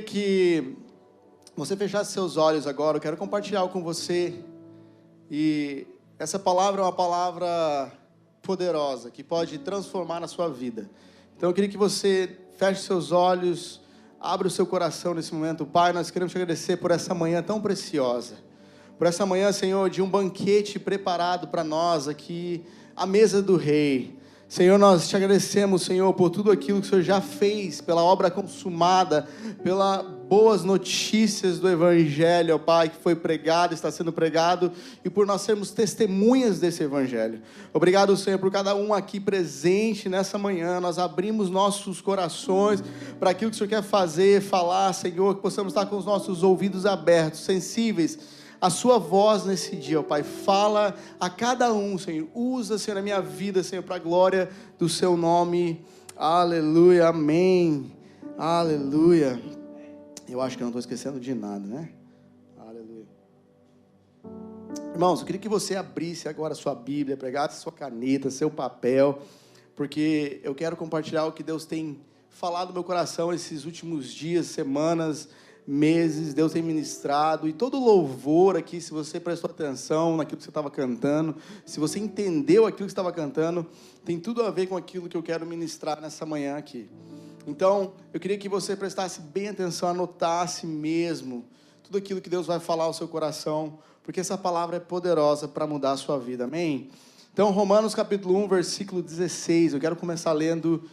Que você fechasse seus olhos agora. Eu quero compartilhar com você, e essa palavra é uma palavra poderosa, que pode transformar na sua vida. Então eu queria que você feche seus olhos, abra o seu coração nesse momento. Pai, nós queremos te agradecer por essa manhã tão preciosa, por essa manhã, Senhor, de um banquete preparado para nós aqui, à mesa do Rei. Senhor, nós te agradecemos, Senhor, por tudo aquilo que o Senhor já fez, pela obra consumada, pelas boas notícias do Evangelho, ó Pai, que foi pregado, está sendo pregado, e por nós sermos testemunhas desse Evangelho. Obrigado, Senhor, por cada um aqui presente nessa manhã. Nós abrimos nossos corações para aquilo que o Senhor quer fazer, falar, Senhor, que possamos estar com os nossos ouvidos abertos, sensíveis a sua voz nesse dia, ó Pai. Fala a cada um, Senhor. Usa, Senhor, a minha vida, Senhor, para a glória do seu nome. Aleluia, amém. Aleluia. Eu acho que eu não estou esquecendo de nada, né? Aleluia. Irmãos, eu queria que você abrisse agora a sua Bíblia, pegasse sua caneta, seu papel, porque eu quero compartilhar o que Deus tem falado no meu coração esses últimos dias, semanas, meses. Deus tem ministrado, e todo louvor aqui, se você prestou atenção naquilo que você estava cantando, se você entendeu aquilo que estava cantando, tem tudo a ver com aquilo que eu quero ministrar nessa manhã aqui. Então, eu queria que você prestasse bem atenção, anotasse mesmo tudo aquilo que Deus vai falar ao seu coração, porque essa palavra é poderosa para mudar a sua vida, amém? Então, Romanos capítulo 1, versículo 16, eu quero começar lendo.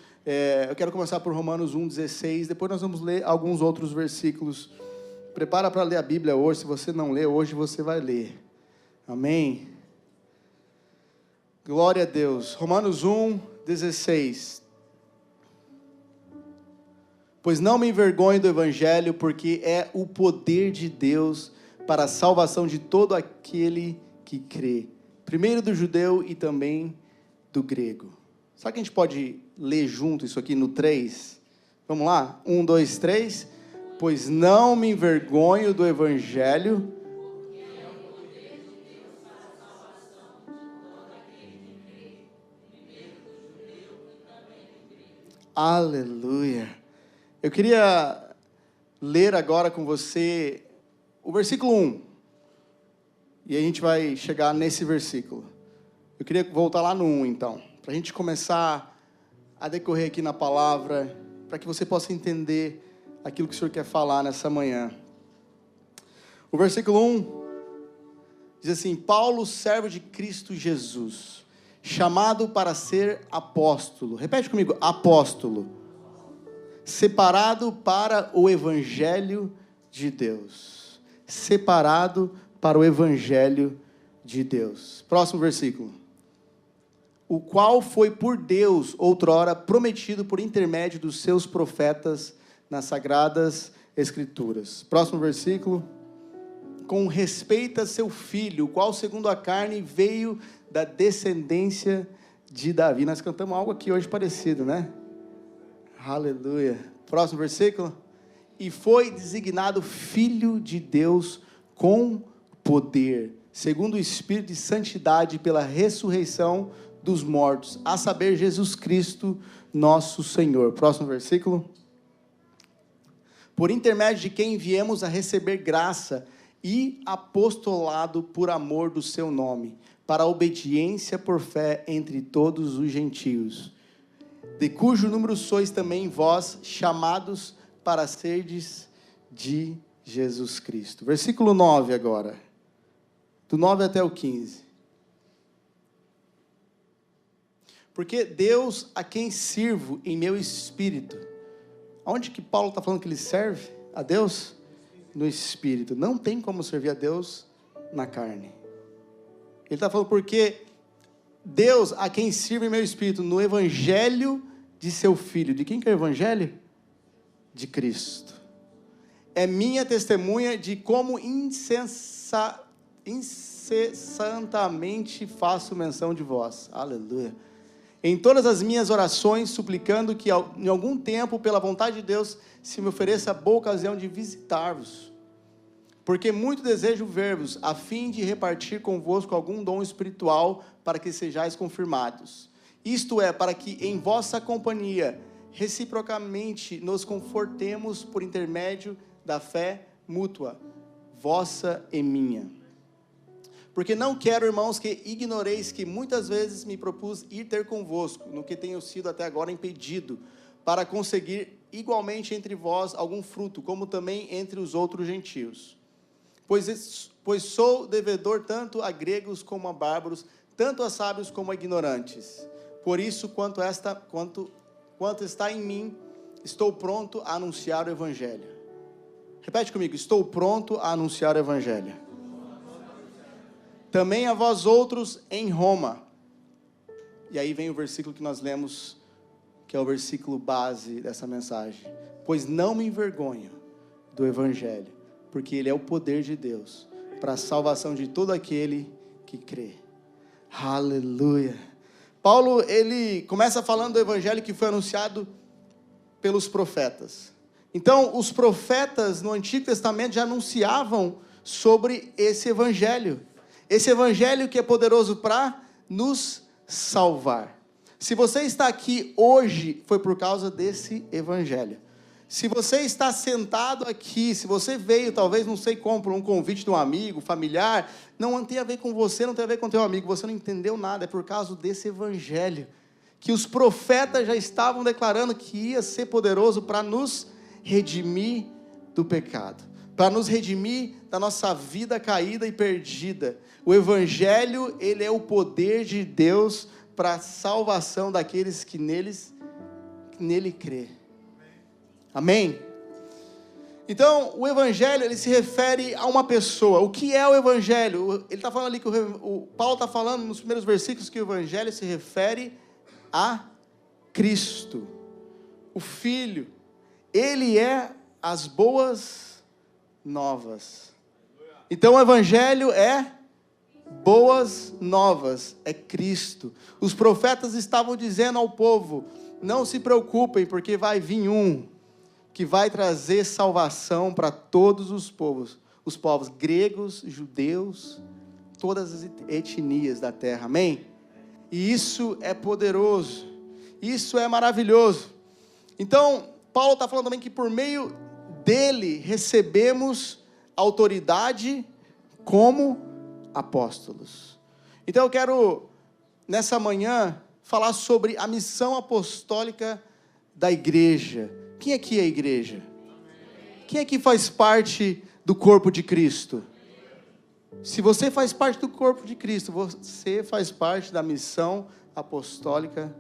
Eu quero começar por Romanos 1,16, depois nós vamos ler alguns outros versículos. Prepara para ler a Bíblia hoje. Se você não lê hoje, você vai ler. Amém? Glória a Deus. Romanos 1,16. Pois não me envergonho do Evangelho, porque é o poder de Deus para a salvação de todo aquele que crê, primeiro do judeu e também do grego. Será que a gente pode ler junto isso aqui no 3? Vamos lá? 1, 2, 3. Pois não me envergonho do Evangelho. Aleluia. Eu queria ler agora com você o versículo 1. E a gente vai chegar nesse versículo. Eu queria voltar lá no 1, então, para a gente começar a decorrer aqui na palavra, para que você possa entender aquilo que o Senhor quer falar nessa manhã. O versículo 1 diz assim: Paulo, servo de Cristo Jesus, chamado para ser apóstolo. Repete comigo: apóstolo. Separado para o Evangelho de Deus. Separado para o Evangelho de Deus. Próximo versículo. O qual foi por Deus outrora prometido por intermédio dos seus profetas nas sagradas Escrituras. Próximo versículo. Com respeito a seu filho, o qual segundo a carne veio da descendência de Davi. Nós cantamos algo aqui hoje parecido, né? Aleluia. Próximo versículo. E foi designado filho de Deus com poder, segundo o Espírito de santidade, pela ressurreição dos mortos, a saber, Jesus Cristo, nosso Senhor. Próximo versículo. Por intermédio de quem viemos a receber graça e apostolado por amor do seu nome, para a obediência por fé entre todos os gentios, de cujo número sois também vós, chamados para serdes de Jesus Cristo. Versículo 9 agora, do 9 até o 15. Porque Deus, a quem sirvo em meu espírito. Onde que Paulo está falando que ele serve a Deus? No espírito. Não tem como servir a Deus na carne. Ele está falando porque Deus, a quem sirvo em meu espírito, no evangelho de seu filho. De quem que é o evangelho? De Cristo. É minha testemunha de como incessantemente faço menção de vós. Aleluia. Em todas as minhas orações, suplicando que em algum tempo, pela vontade de Deus, se me ofereça a boa ocasião de visitar-vos. Porque muito desejo ver-vos, a fim de repartir convosco algum dom espiritual, para que sejais confirmados. Isto é, para que em vossa companhia reciprocamente nos confortemos por intermédio da fé mútua, vossa e minha. Porque não quero, irmãos, que ignoreis que muitas vezes me propus ir ter convosco, no que tenho sido até agora impedido, para conseguir igualmente entre vós algum fruto, como também entre os outros gentios. Pois sou devedor tanto a gregos como a bárbaros, tanto a sábios como a ignorantes. Por isso, quanto está em mim, estou pronto a anunciar o Evangelho. Repete comigo, estou pronto a anunciar o Evangelho. Também a vós outros em Roma. E aí vem o versículo que nós lemos, que é o versículo base dessa mensagem. Pois não me envergonho do Evangelho, porque ele é o poder de Deus para a salvação de todo aquele que crê. Aleluia. Paulo, ele começa falando do Evangelho que foi anunciado pelos profetas. Então, os profetas no Antigo Testamento já anunciavam sobre esse Evangelho. Esse Evangelho que é poderoso para nos salvar. Se você está aqui hoje, foi por causa desse Evangelho. Se você está sentado aqui, se você veio, talvez, não sei como, por um convite de um amigo, familiar, não tem a ver com você, não tem a ver com teu amigo, você não entendeu nada, é por causa desse Evangelho, que os profetas já estavam declarando que ia ser poderoso para nos redimir do pecado, para nos redimir da nossa vida caída e perdida. O Evangelho, ele é o poder de Deus para a salvação daqueles que nele crê. Amém? Então, o Evangelho, ele se refere a uma pessoa. O que é o Evangelho? Ele está falando ali, o Paulo está falando nos primeiros versículos que o Evangelho se refere a Cristo, o Filho. Ele é as boas novas. Então, o Evangelho é boas novas, é Cristo. Os profetas estavam dizendo ao povo, não se preocupem, porque vai vir um que vai trazer salvação para todos os povos gregos, judeus, todas as etnias da terra, amém? E isso é poderoso, isso é maravilhoso. Então, Paulo está falando também que por meio dele recebemos autoridade como apóstolos. Então eu quero, nessa manhã, falar sobre a missão apostólica da igreja. Quem aqui é a igreja? Quem aqui faz parte do corpo de Cristo? Se você faz parte do corpo de Cristo, você faz parte da missão apostólica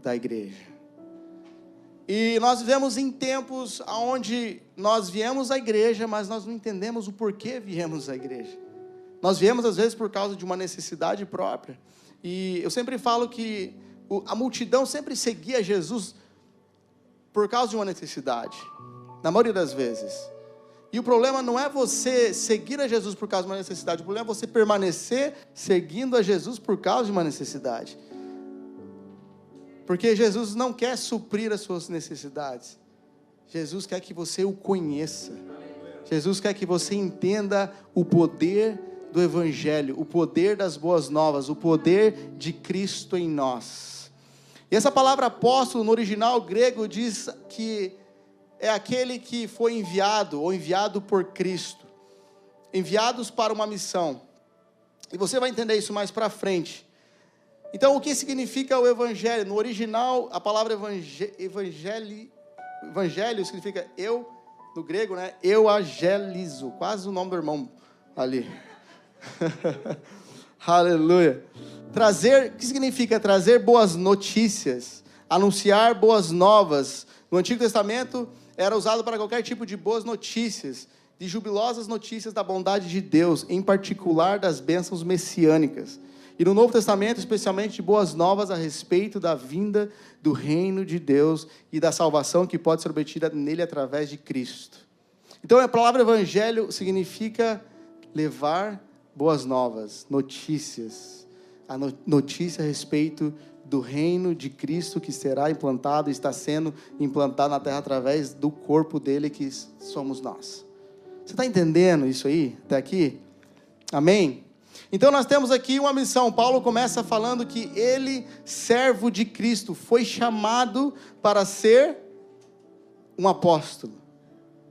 da igreja. E nós vivemos em tempos onde nós viemos à igreja, mas nós não entendemos o porquê viemos à igreja. Nós viemos às vezes por causa de uma necessidade própria. E eu sempre falo que a multidão sempre seguia Jesus por causa de uma necessidade, na maioria das vezes. E o problema não é você seguir a Jesus por causa de uma necessidade, o problema é você permanecer seguindo a Jesus por causa de uma necessidade. Porque Jesus não quer suprir as suas necessidades. Jesus quer que você o conheça. Jesus quer que você entenda o poder do Evangelho, o poder das boas novas, o poder de Cristo em nós. E essa palavra apóstolo, no original grego, diz que é aquele que foi enviado, ou enviado por Cristo. Enviados para uma missão. E você vai entender isso mais para frente. Então, o que significa o Evangelho? No original, a palavra evangelho significa eu, no grego, né? Eu agelizo, quase o nome do irmão ali. Aleluia. Trazer, o que significa trazer boas notícias? Anunciar boas novas. No Antigo Testamento, era usado para qualquer tipo de boas notícias, de jubilosas notícias da bondade de Deus, em particular das bênçãos messiânicas. E no Novo Testamento, especialmente, boas novas a respeito da vinda do reino de Deus e da salvação que pode ser obtida nele através de Cristo. Então, a palavra evangelho significa levar boas novas, notícias. A notícia a respeito do reino de Cristo que será implantado, está sendo implantado na terra através do corpo dele que somos nós. Você está entendendo isso aí, até aqui? Amém? Então nós temos aqui uma missão. Paulo começa falando que ele, servo de Cristo, foi chamado para ser um apóstolo.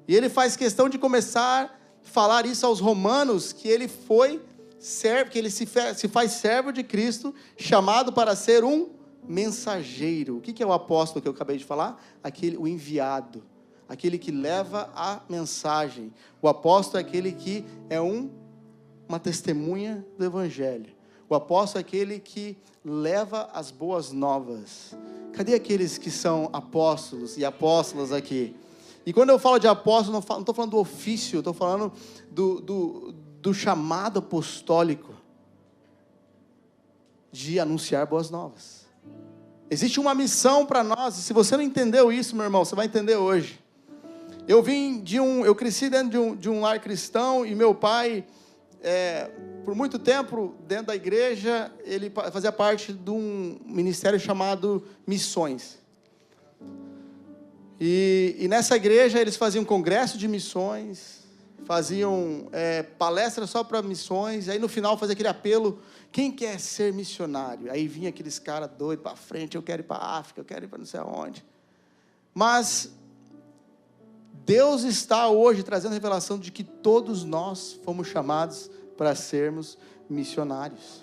E ele faz questão de começar a falar isso aos romanos, que ele foi servo, que ele se faz servo de Cristo, chamado para ser um mensageiro. O que é o apóstolo que eu acabei de falar? O enviado, aquele que leva a mensagem. O apóstolo é aquele que é uma testemunha do evangelho. O apóstolo é aquele que leva as boas novas. Cadê aqueles que são apóstolos e apóstolas aqui? E quando eu falo de apóstolo, não estou falando do ofício, estou falando do chamado apostólico de anunciar boas novas. Existe uma missão para nós, e se você não entendeu isso, meu irmão, você vai entender hoje. Eu cresci dentro de um lar cristão, e meu pai, por muito tempo, dentro da igreja, ele fazia parte de um ministério chamado Missões. E nessa igreja eles faziam congresso de missões, faziam palestras só para missões, e aí no final fazia aquele apelo: quem quer ser missionário? Aí vinha aqueles caras doidos para frente: eu quero ir para a África, eu quero ir para não sei aonde. Mas Deus está hoje trazendo a revelação de que todos nós fomos chamados para sermos missionários.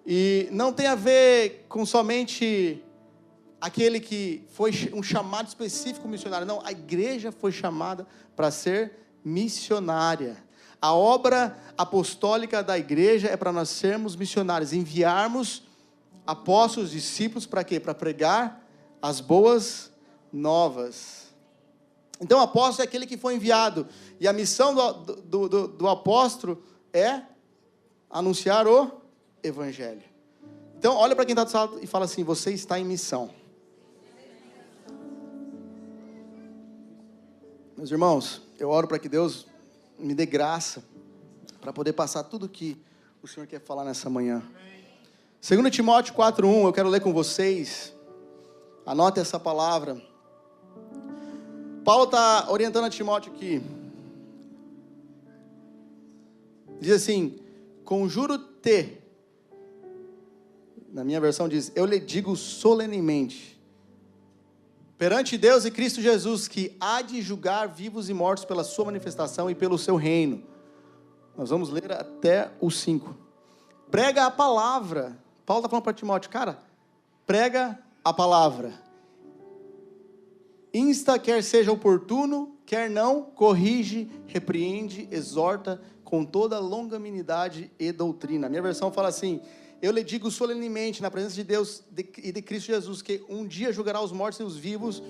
E não tem a ver com somente aquele que foi um chamado específico missionário. Não, a igreja foi chamada para ser missionária. A obra apostólica da igreja é para nós sermos missionários, enviarmos apóstolos, discípulos, para quê? Para pregar as boas novas. Então o apóstolo é aquele que foi enviado, e a missão do apóstolo é anunciar o evangelho. Então olha para quem está do lado e fala assim: você está em missão. Meus irmãos, eu oro para que Deus me dê graça para poder passar tudo que o Senhor quer falar nessa manhã. 2 Timóteo 4:1, eu quero ler com vocês. Anote essa palavra. Paulo está orientando a Timóteo aqui. Diz assim: conjuro-te. Na minha versão diz: eu lhe digo solenemente, perante Deus e Cristo Jesus, que há de julgar vivos e mortos pela sua manifestação e pelo seu reino. Nós vamos ler até o 5. Prega a palavra. Paulo está falando para Timóteo: cara, prega a palavra. Insta, quer seja oportuno, quer não, corrige, repreende, exorta com toda longanimidade e doutrina. A minha versão fala assim: eu lhe digo solenemente, na presença de Deus e de Cristo Jesus, que um dia julgará os mortos e os vivos,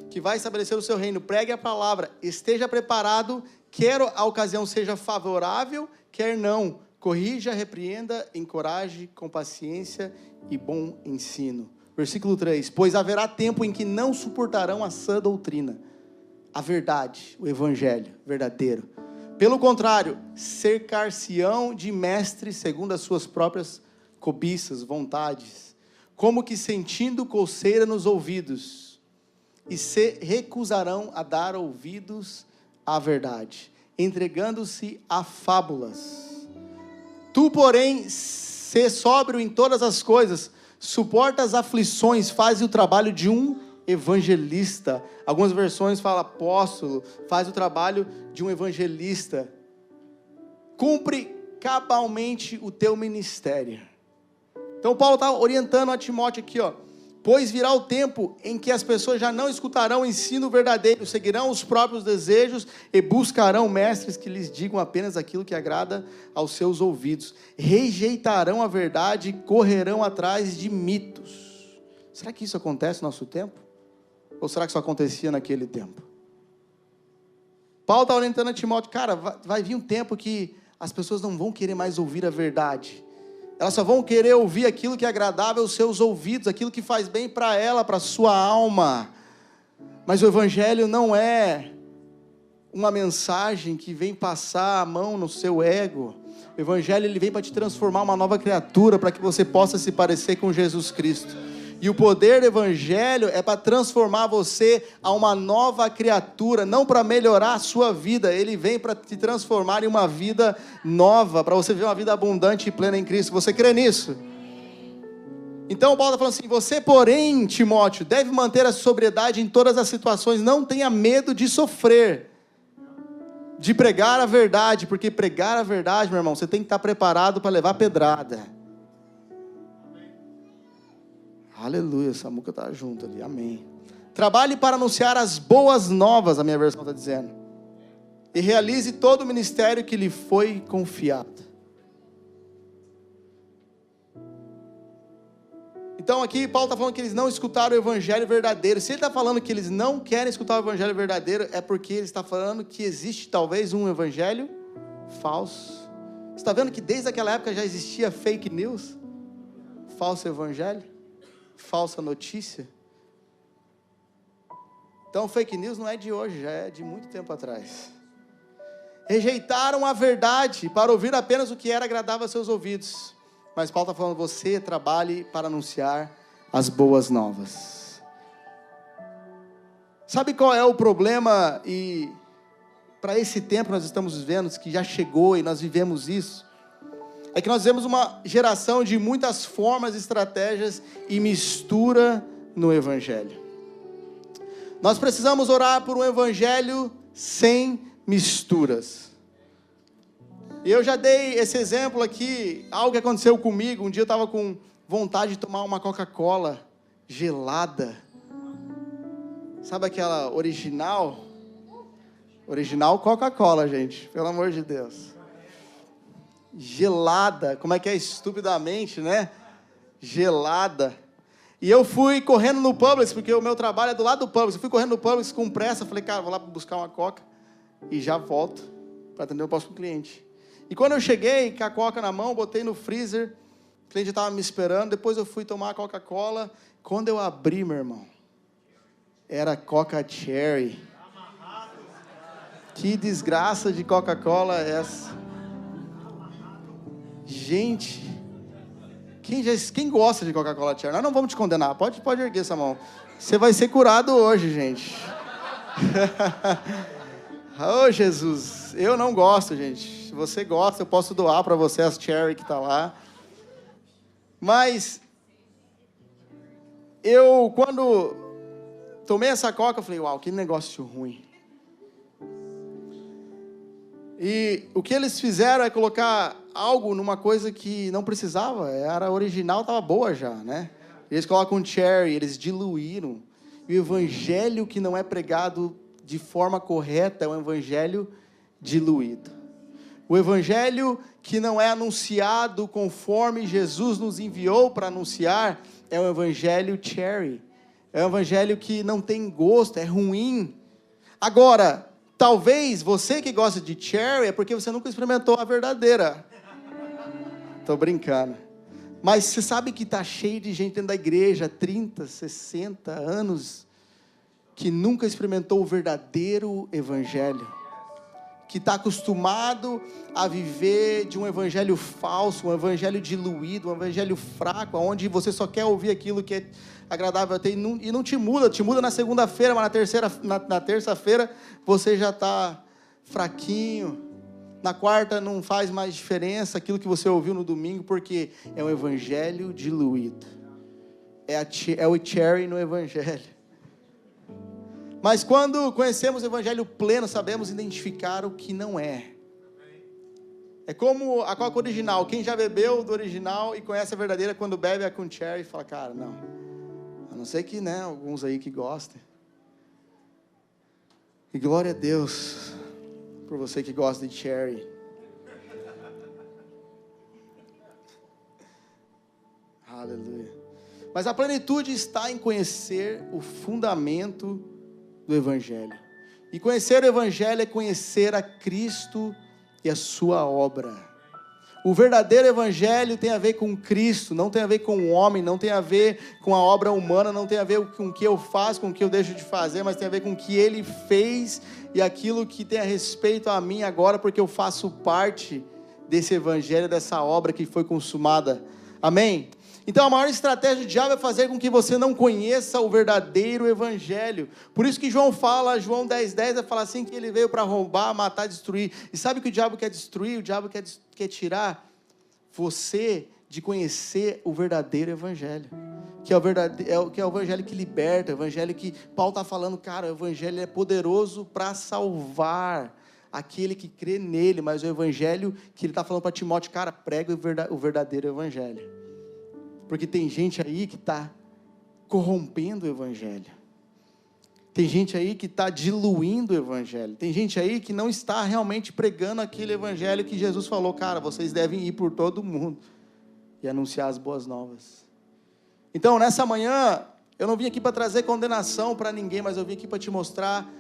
que vai estabelecer o seu reino. Pregue a palavra, esteja preparado, quer a ocasião seja favorável, quer não. Corrija, repreenda, encoraje com paciência e bom ensino. Versículo 3: pois haverá tempo em que não suportarão a sã doutrina, a verdade, o evangelho verdadeiro. Pelo contrário, cercar-se-ão de mestres segundo as suas próprias cobiças, vontades, como que sentindo coceira nos ouvidos, e se recusarão a dar ouvidos à verdade, entregando-se a fábulas. Tu, porém, sê sóbrio em todas as coisas, suporta as aflições, faz o trabalho de um evangelista. Algumas versões falam apóstolo, faz o trabalho de um evangelista. Cumpre cabalmente o teu ministério. Então Paulo está orientando a Timóteo aqui, pois virá o tempo em que as pessoas já não escutarão o ensino verdadeiro, seguirão os próprios desejos e buscarão mestres que lhes digam apenas aquilo que agrada aos seus ouvidos. Rejeitarão a verdade e correrão atrás de mitos. Será que isso acontece no nosso tempo? Ou será que isso acontecia naquele tempo? Paulo está orientando a Timóteo: cara, vai vir um tempo que as pessoas não vão querer mais ouvir a verdade. Elas só vão querer ouvir aquilo que é agradável aos seus ouvidos, aquilo que faz bem para ela, para a sua alma. Mas o evangelho não é uma mensagem que vem passar a mão no seu ego. O evangelho ele vem para te transformar uma nova criatura, para que você possa se parecer com Jesus Cristo. E o poder do evangelho é para transformar você a uma nova criatura, não para melhorar a sua vida. Ele vem para te transformar em uma vida nova, para você viver uma vida abundante e plena em Cristo. Você crê nisso? Então Paulo está falando assim: você, porém, Timóteo, deve manter a sobriedade em todas as situações. Não tenha medo de sofrer, de pregar a verdade, porque pregar a verdade, meu irmão, você tem que estar preparado para levar pedrada. Aleluia, Samuca está junto ali, amém. Trabalhe para anunciar as boas novas, a minha versão está dizendo. E realize todo o ministério que lhe foi confiado. Então aqui Paulo está falando que eles não escutaram o evangelho verdadeiro. Se ele está falando que eles não querem escutar o evangelho verdadeiro, é porque ele está falando que existe talvez um evangelho falso. Você está vendo que desde aquela época já existia fake news? Falso evangelho? Falsa notícia? Então fake news não é de hoje, já é de muito tempo atrás. Rejeitaram a verdade para ouvir apenas o que era agradável aos seus ouvidos. Mas Paulo está falando: você trabalhe para anunciar as boas novas. Sabe qual é o problema? E para esse tempo nós estamos vivendo, que já chegou e nós vivemos isso, é que nós vemos uma geração de muitas formas, estratégias e mistura no evangelho. Nós precisamos orar por um evangelho sem misturas. E eu já dei esse exemplo aqui, algo que aconteceu comigo. Um dia eu estava com vontade de tomar uma Coca-Cola gelada. Sabe aquela original? Original Coca-Cola, gente, pelo amor de Deus. Gelada, como é que é? Estupidamente, né? Gelada. E eu fui correndo no Publix, porque o meu trabalho é do lado do Publix. Eu fui correndo no Publix com pressa, falei: cara, vou lá buscar uma Coca e já volto para atender o próximo cliente. E quando eu cheguei com a Coca na mão, botei no freezer, o cliente estava me esperando, depois eu fui tomar a Coca-Cola. Quando eu abri, meu irmão, era Coca Cherry. Que desgraça de Coca-Cola é essa? Gente, quem gosta de Coca-Cola Cherry? Nós não vamos te condenar, pode erguer essa mão. Você vai ser curado hoje, gente. Oh, Jesus, eu não gosto, gente. Se você gosta, eu posso doar para você as Cherry que está lá. Mas, quando tomei essa Coca, eu falei: uau, que negócio ruim. E o que eles fizeram é colocar algo numa coisa que não precisava. Era original, estava boa já, né? Eles colocam cherry, eles diluíram. E o evangelho que não é pregado de forma correta é um evangelho diluído. O evangelho que não é anunciado conforme Jesus nos enviou para anunciar é um evangelho cherry. É um evangelho que não tem gosto, é ruim. Agora, talvez você que gosta de cherry é porque você nunca experimentou a verdadeira. Estou brincando. Mas você sabe que está cheio de gente dentro da igreja, 30, 60 anos, que nunca experimentou o verdadeiro evangelho. Que está acostumado a viver de um evangelho falso, um evangelho diluído, um evangelho fraco, onde você só quer ouvir aquilo que é agradável a ter, e não te muda na segunda-feira, mas na terça-feira você já está fraquinho, na quarta não faz mais diferença aquilo que você ouviu no domingo, porque é um evangelho diluído, é o cherry no evangelho. Mas quando conhecemos o evangelho pleno, sabemos identificar o que não é. É como a Coca original. Quem já bebeu do original e conhece a verdadeira, quando bebe a com cherry, fala: cara, não. A não ser que, né, alguns aí que gostem. E glória a Deus por você que gosta de cherry. Aleluia. Mas a plenitude está em conhecer o fundamento do evangelho. E conhecer o evangelho é conhecer a Cristo e a sua obra. O verdadeiro evangelho tem a ver com Cristo, não tem a ver com o homem, não tem a ver com a obra humana, não tem a ver com o que eu faço, com o que eu deixo de fazer, mas tem a ver com o que Ele fez e aquilo que tem a respeito a mim agora, porque eu faço parte desse evangelho, dessa obra que foi consumada. Amém? Então a maior estratégia do diabo é fazer com que você não conheça o verdadeiro evangelho. Por isso que João fala, João 10:10, vai falar assim, que ele veio para roubar, matar, destruir. E sabe o que o diabo quer destruir? O diabo quer tirar você de conhecer o verdadeiro evangelho. Que é o evangelho que liberta, o evangelho que Paulo está falando, cara, o evangelho é poderoso para salvar aquele que crê nele, mas o evangelho que ele está falando para Timóteo, cara, prega o verdadeiro evangelho. Porque tem gente aí que está corrompendo o evangelho. Tem gente aí que está diluindo o evangelho. Tem gente aí que não está realmente pregando aquele evangelho que Jesus falou, cara, vocês devem ir por todo mundo e anunciar as boas novas. Então, nessa manhã, eu não vim aqui para trazer condenação para ninguém, mas eu vim aqui para te mostrar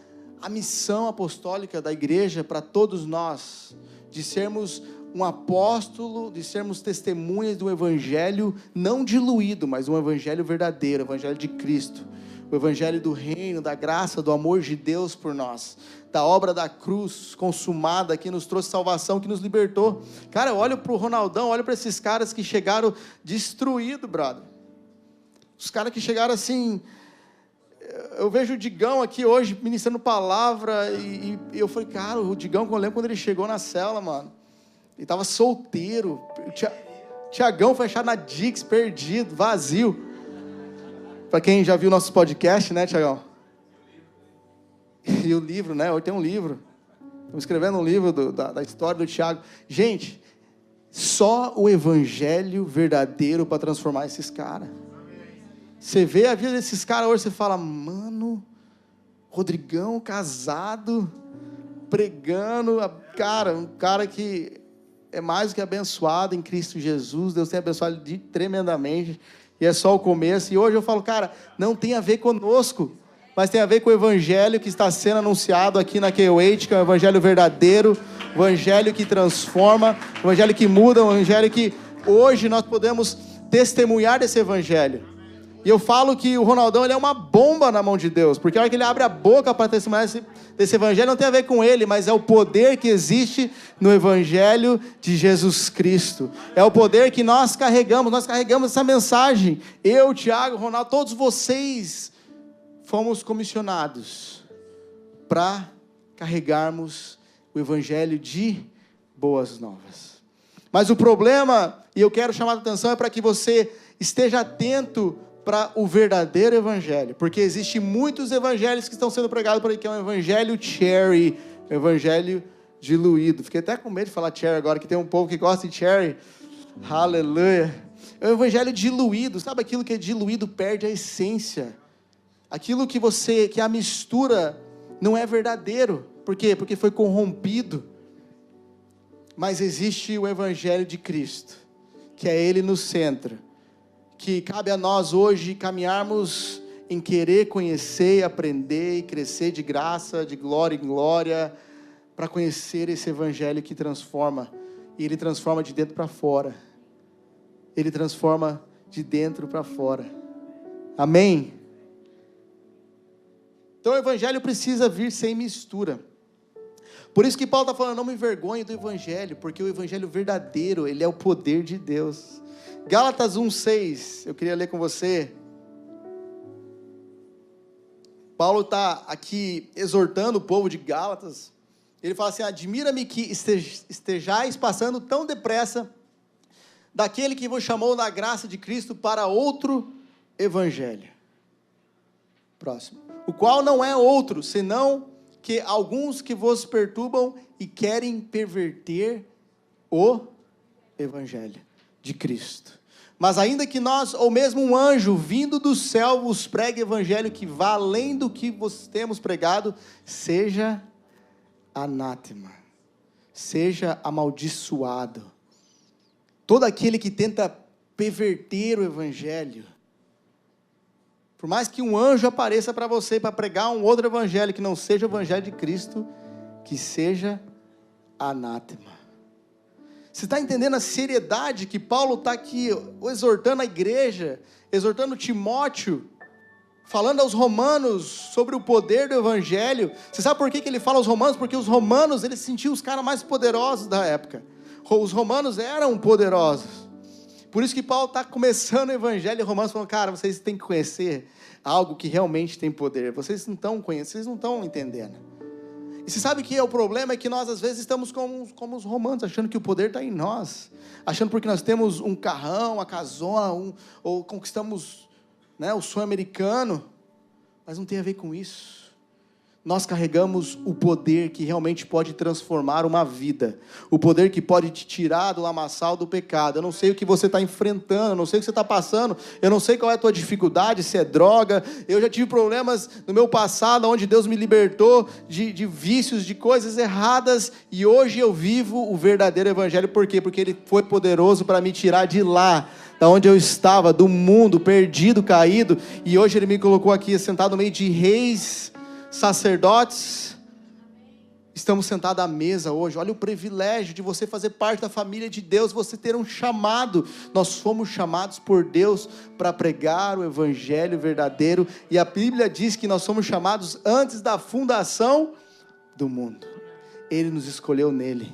a missão apostólica da igreja para todos nós, de sermos um apóstolo, de sermos testemunhas do evangelho não diluído, mas um evangelho verdadeiro, o evangelho de Cristo, o evangelho do reino, da graça, do amor de Deus por nós, da obra da cruz consumada que nos trouxe salvação, que nos libertou. Cara, eu olho para o Ronaldão, olho para esses caras que chegaram destruídos, brother. Os caras que chegaram assim, eu vejo o Digão aqui hoje ministrando palavra, e eu falei, cara, o Digão, eu lembro quando ele chegou na cela, mano, ele estava solteiro, Tiagão fechado na Dix, perdido, vazio. Para quem já viu nossos podcasts, né, Tiagão? E o livro, né? Hoje tem um livro. Estamos escrevendo um livro da história do Tiago. Gente, só o evangelho verdadeiro para transformar esses caras. Você vê a vida desses caras hoje, você fala, mano, Rodrigão casado, pregando, cara, um cara que é mais do que abençoado em Cristo Jesus, Deus tem abençoado ele tremendamente, e é só o começo. E hoje eu falo, cara, não tem a ver conosco, mas tem a ver com o evangelho que está sendo anunciado aqui na K8, que é um evangelho verdadeiro, um evangelho que transforma, um evangelho que muda, um evangelho que hoje nós podemos testemunhar desse evangelho. E eu falo que o Ronaldão, ele é uma bomba na mão de Deus, porque a hora que ele abre a boca para testemunhar desse evangelho, não tem a ver com ele, mas é o poder que existe no evangelho de Jesus Cristo. É o poder que nós carregamos essa mensagem. Eu, Tiago, Ronaldo, todos vocês fomos comissionados para carregarmos o evangelho de boas novas. Mas o problema, e eu quero chamar a atenção, é para que você esteja atento para o verdadeiro evangelho, porque existem muitos evangelhos que estão sendo pregados por aí, que é um evangelho cherry, um evangelho diluído. Fiquei até com medo de falar cherry agora, que tem um povo que gosta de cherry. Aleluia. É um evangelho diluído. Sabe, aquilo que é diluído perde a essência. Aquilo que a mistura não é verdadeiro. Por quê? Porque foi corrompido. Mas existe o evangelho de Cristo, que é Ele no centro, que cabe a nós hoje caminharmos em querer conhecer, aprender e crescer de graça, de glória em glória, para conhecer esse evangelho que transforma, e ele transforma de dentro para fora. Ele transforma de dentro para fora. Amém? Então o evangelho precisa vir sem mistura. Por isso que Paulo está falando, não me envergonhe do evangelho, porque o evangelho verdadeiro, ele é o poder de Deus. Gálatas 1:6, eu queria ler com você. Paulo está aqui exortando o povo de Gálatas. Ele fala assim, admira-me que estejais passando tão depressa daquele que vos chamou da graça de Cristo para outro evangelho. Próximo. O qual não é outro, senão que alguns que vos perturbam e querem perverter o evangelho de Cristo. Mas ainda que nós, ou mesmo um anjo vindo do céu vos pregue evangelho que vá além do que vos temos pregado, seja anátema, seja amaldiçoado. Todo aquele que tenta perverter o evangelho, por mais que um anjo apareça para você para pregar um outro evangelho que não seja o evangelho de Cristo, que seja anátema. Você está entendendo a seriedade que Paulo está aqui exortando a igreja, exortando Timóteo, falando aos romanos sobre o poder do evangelho? Você sabe por que ele fala aos romanos? Porque os romanos, eles se sentiam os caras mais poderosos da época. Os romanos eram poderosos. Por isso que Paulo está começando o evangelho em Romanos, falando, cara, vocês têm que conhecer algo que realmente tem poder. Vocês não estão conhecendo, vocês não estão entendendo. E você sabe que o problema é que nós, às vezes, estamos como os romanos, achando que o poder está em nós. Achando porque nós temos um carrão, uma casona, ou conquistamos, né, o sonho americano. Mas não tem a ver com isso. Nós carregamos o poder que realmente pode transformar uma vida. O poder que pode te tirar do lamaçal do pecado. Eu não sei o que você está enfrentando, eu não sei o que você está passando, eu não sei qual é a tua dificuldade, se é droga. Eu já tive problemas no meu passado, onde Deus me libertou de vícios, de coisas erradas, e hoje eu vivo o verdadeiro evangelho. Por quê? Porque Ele foi poderoso para me tirar de lá, da onde eu estava, do mundo, perdido, caído, e hoje Ele me colocou aqui, sentado no meio de reis, sacerdotes. Estamos sentados à mesa hoje. Olha o privilégio de você fazer parte da família de Deus, você ter um chamado. Nós fomos chamados por Deus para pregar o evangelho verdadeiro, e a Bíblia diz que nós somos chamados antes da fundação do mundo. Ele nos escolheu nele.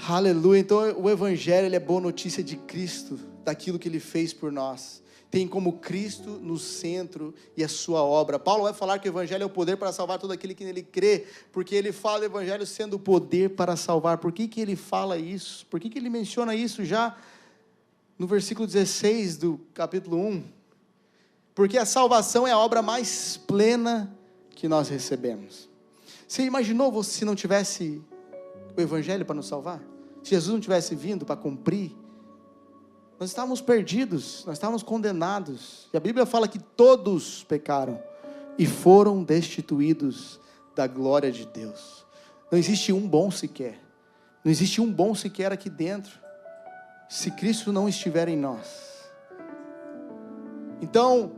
Aleluia. Então o evangelho, ele é boa notícia de Cristo, daquilo que Ele fez por nós. Tem como Cristo no centro e a sua obra. Paulo vai falar que o evangelho é o poder para salvar todo aquele que nele crê, porque ele fala do evangelho sendo o poder para salvar. Por que ele fala isso? Por que ele menciona isso já no versículo 16 do capítulo 1? Porque a salvação é a obra mais plena que nós recebemos. Você imaginou se não tivesse o evangelho para nos salvar? Se Jesus não tivesse vindo para cumprir? Nós estávamos perdidos, nós estávamos condenados. E a Bíblia fala que todos pecaram e foram destituídos da glória de Deus. Não existe um bom sequer. Não existe um bom sequer aqui dentro, se Cristo não estiver em nós. Então,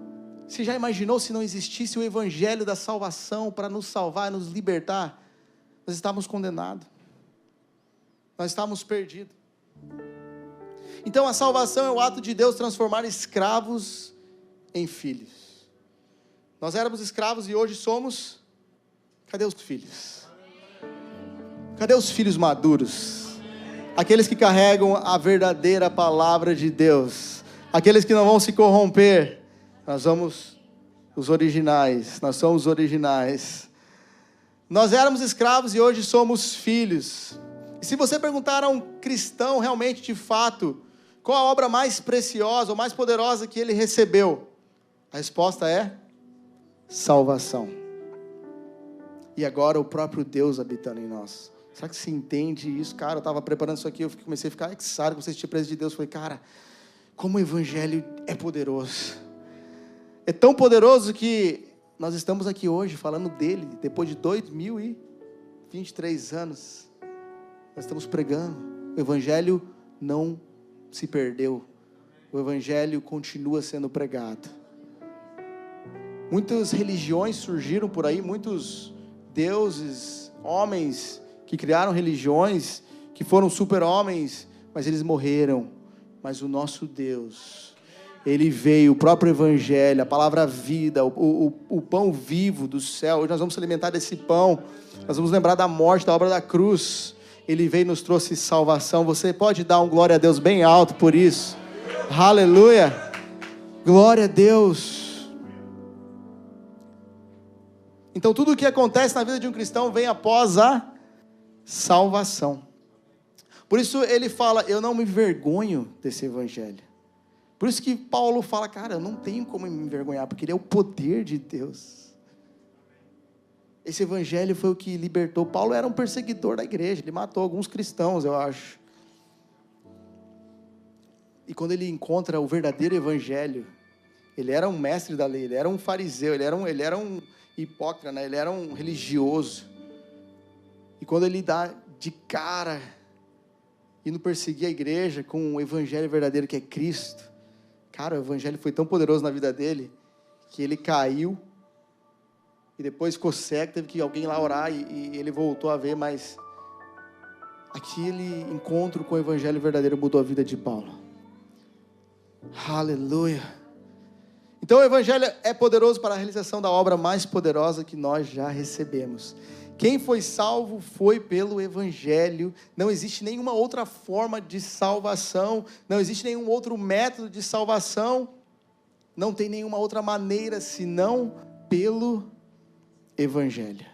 você já imaginou se não existisse o evangelho da salvação para nos salvar, nos libertar? Nós estávamos condenados. Nós estávamos perdidos. Então a salvação é o ato de Deus transformar escravos em filhos. Nós éramos escravos e hoje somos... Cadê os filhos? Cadê os filhos maduros? Aqueles que carregam a verdadeira palavra de Deus. Aqueles que não vão se corromper. Nós somos os originais. Nós somos os originais. Nós éramos escravos e hoje somos filhos. E se você perguntar a um cristão realmente, de fato, qual a obra mais preciosa ou mais poderosa que ele recebeu? A resposta é salvação. E agora o próprio Deus habitando em nós. Será que você entende isso? Cara, eu estava preparando isso aqui, eu comecei a ficar excitado com esse tipo de Deus. Eu falei, cara, como o evangelho é poderoso. É tão poderoso que nós estamos aqui hoje falando dele, depois de 2023 anos. Nós estamos pregando. O evangelho não se perdeu. O evangelho continua sendo pregado. Muitas religiões surgiram por aí, muitos deuses, homens que criaram religiões, que foram super-homens, mas eles morreram. Mas o nosso Deus, Ele veio, o próprio evangelho, a palavra vida, o pão vivo do céu. Hoje nós vamos se alimentar desse pão, nós vamos lembrar da morte, da obra da cruz. Ele veio e nos trouxe salvação. Você pode dar um glória a Deus bem alto por isso? Aleluia! Glória a Deus! Então tudo o que acontece na vida de um cristão vem após a salvação. Por isso ele fala, eu não me envergonho desse evangelho. Por isso que Paulo fala, cara, eu não tenho como me envergonhar, porque ele é o poder de Deus. Esse evangelho foi o que libertou. Paulo era um perseguidor da igreja, ele matou alguns cristãos, eu acho. E quando ele encontra o verdadeiro evangelho, ele era um mestre da lei, ele era um fariseu, ele era um hipócrita, né? Ele era um religioso. E quando ele dá de cara, indo perseguir a igreja com o evangelho verdadeiro que é Cristo, cara, o evangelho foi tão poderoso na vida dele, que ele caiu, e depois ficou cego, teve que alguém lá orar, e ele voltou a ver, mas aquele encontro com o evangelho verdadeiro mudou a vida de Paulo. Aleluia! Então o evangelho é poderoso para a realização da obra mais poderosa que nós já recebemos, Quem foi salvo foi pelo Evangelho. Não existe nenhuma outra forma de salvação. Não existe nenhum outro método de salvação. Não tem nenhuma outra maneira senão pelo Evangelho.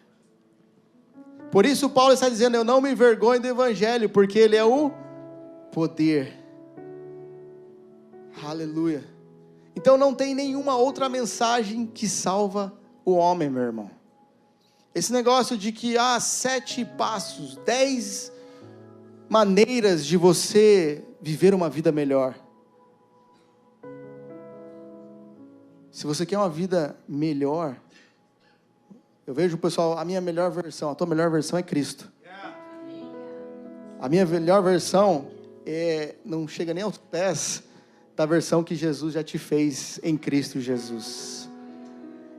Por isso Paulo está dizendo, eu não me envergonho do Evangelho, porque ele é o poder. Aleluia. Então não tem nenhuma outra mensagem que salva o homem, meu irmão. Esse negócio de que há 7 passos, 10 maneiras de você viver uma vida melhor. Se você quer uma vida melhor, eu vejo o pessoal, a minha melhor versão, a tua melhor versão é Cristo. A minha melhor versão não chega nem aos pés da versão que Jesus já te fez em Cristo Jesus.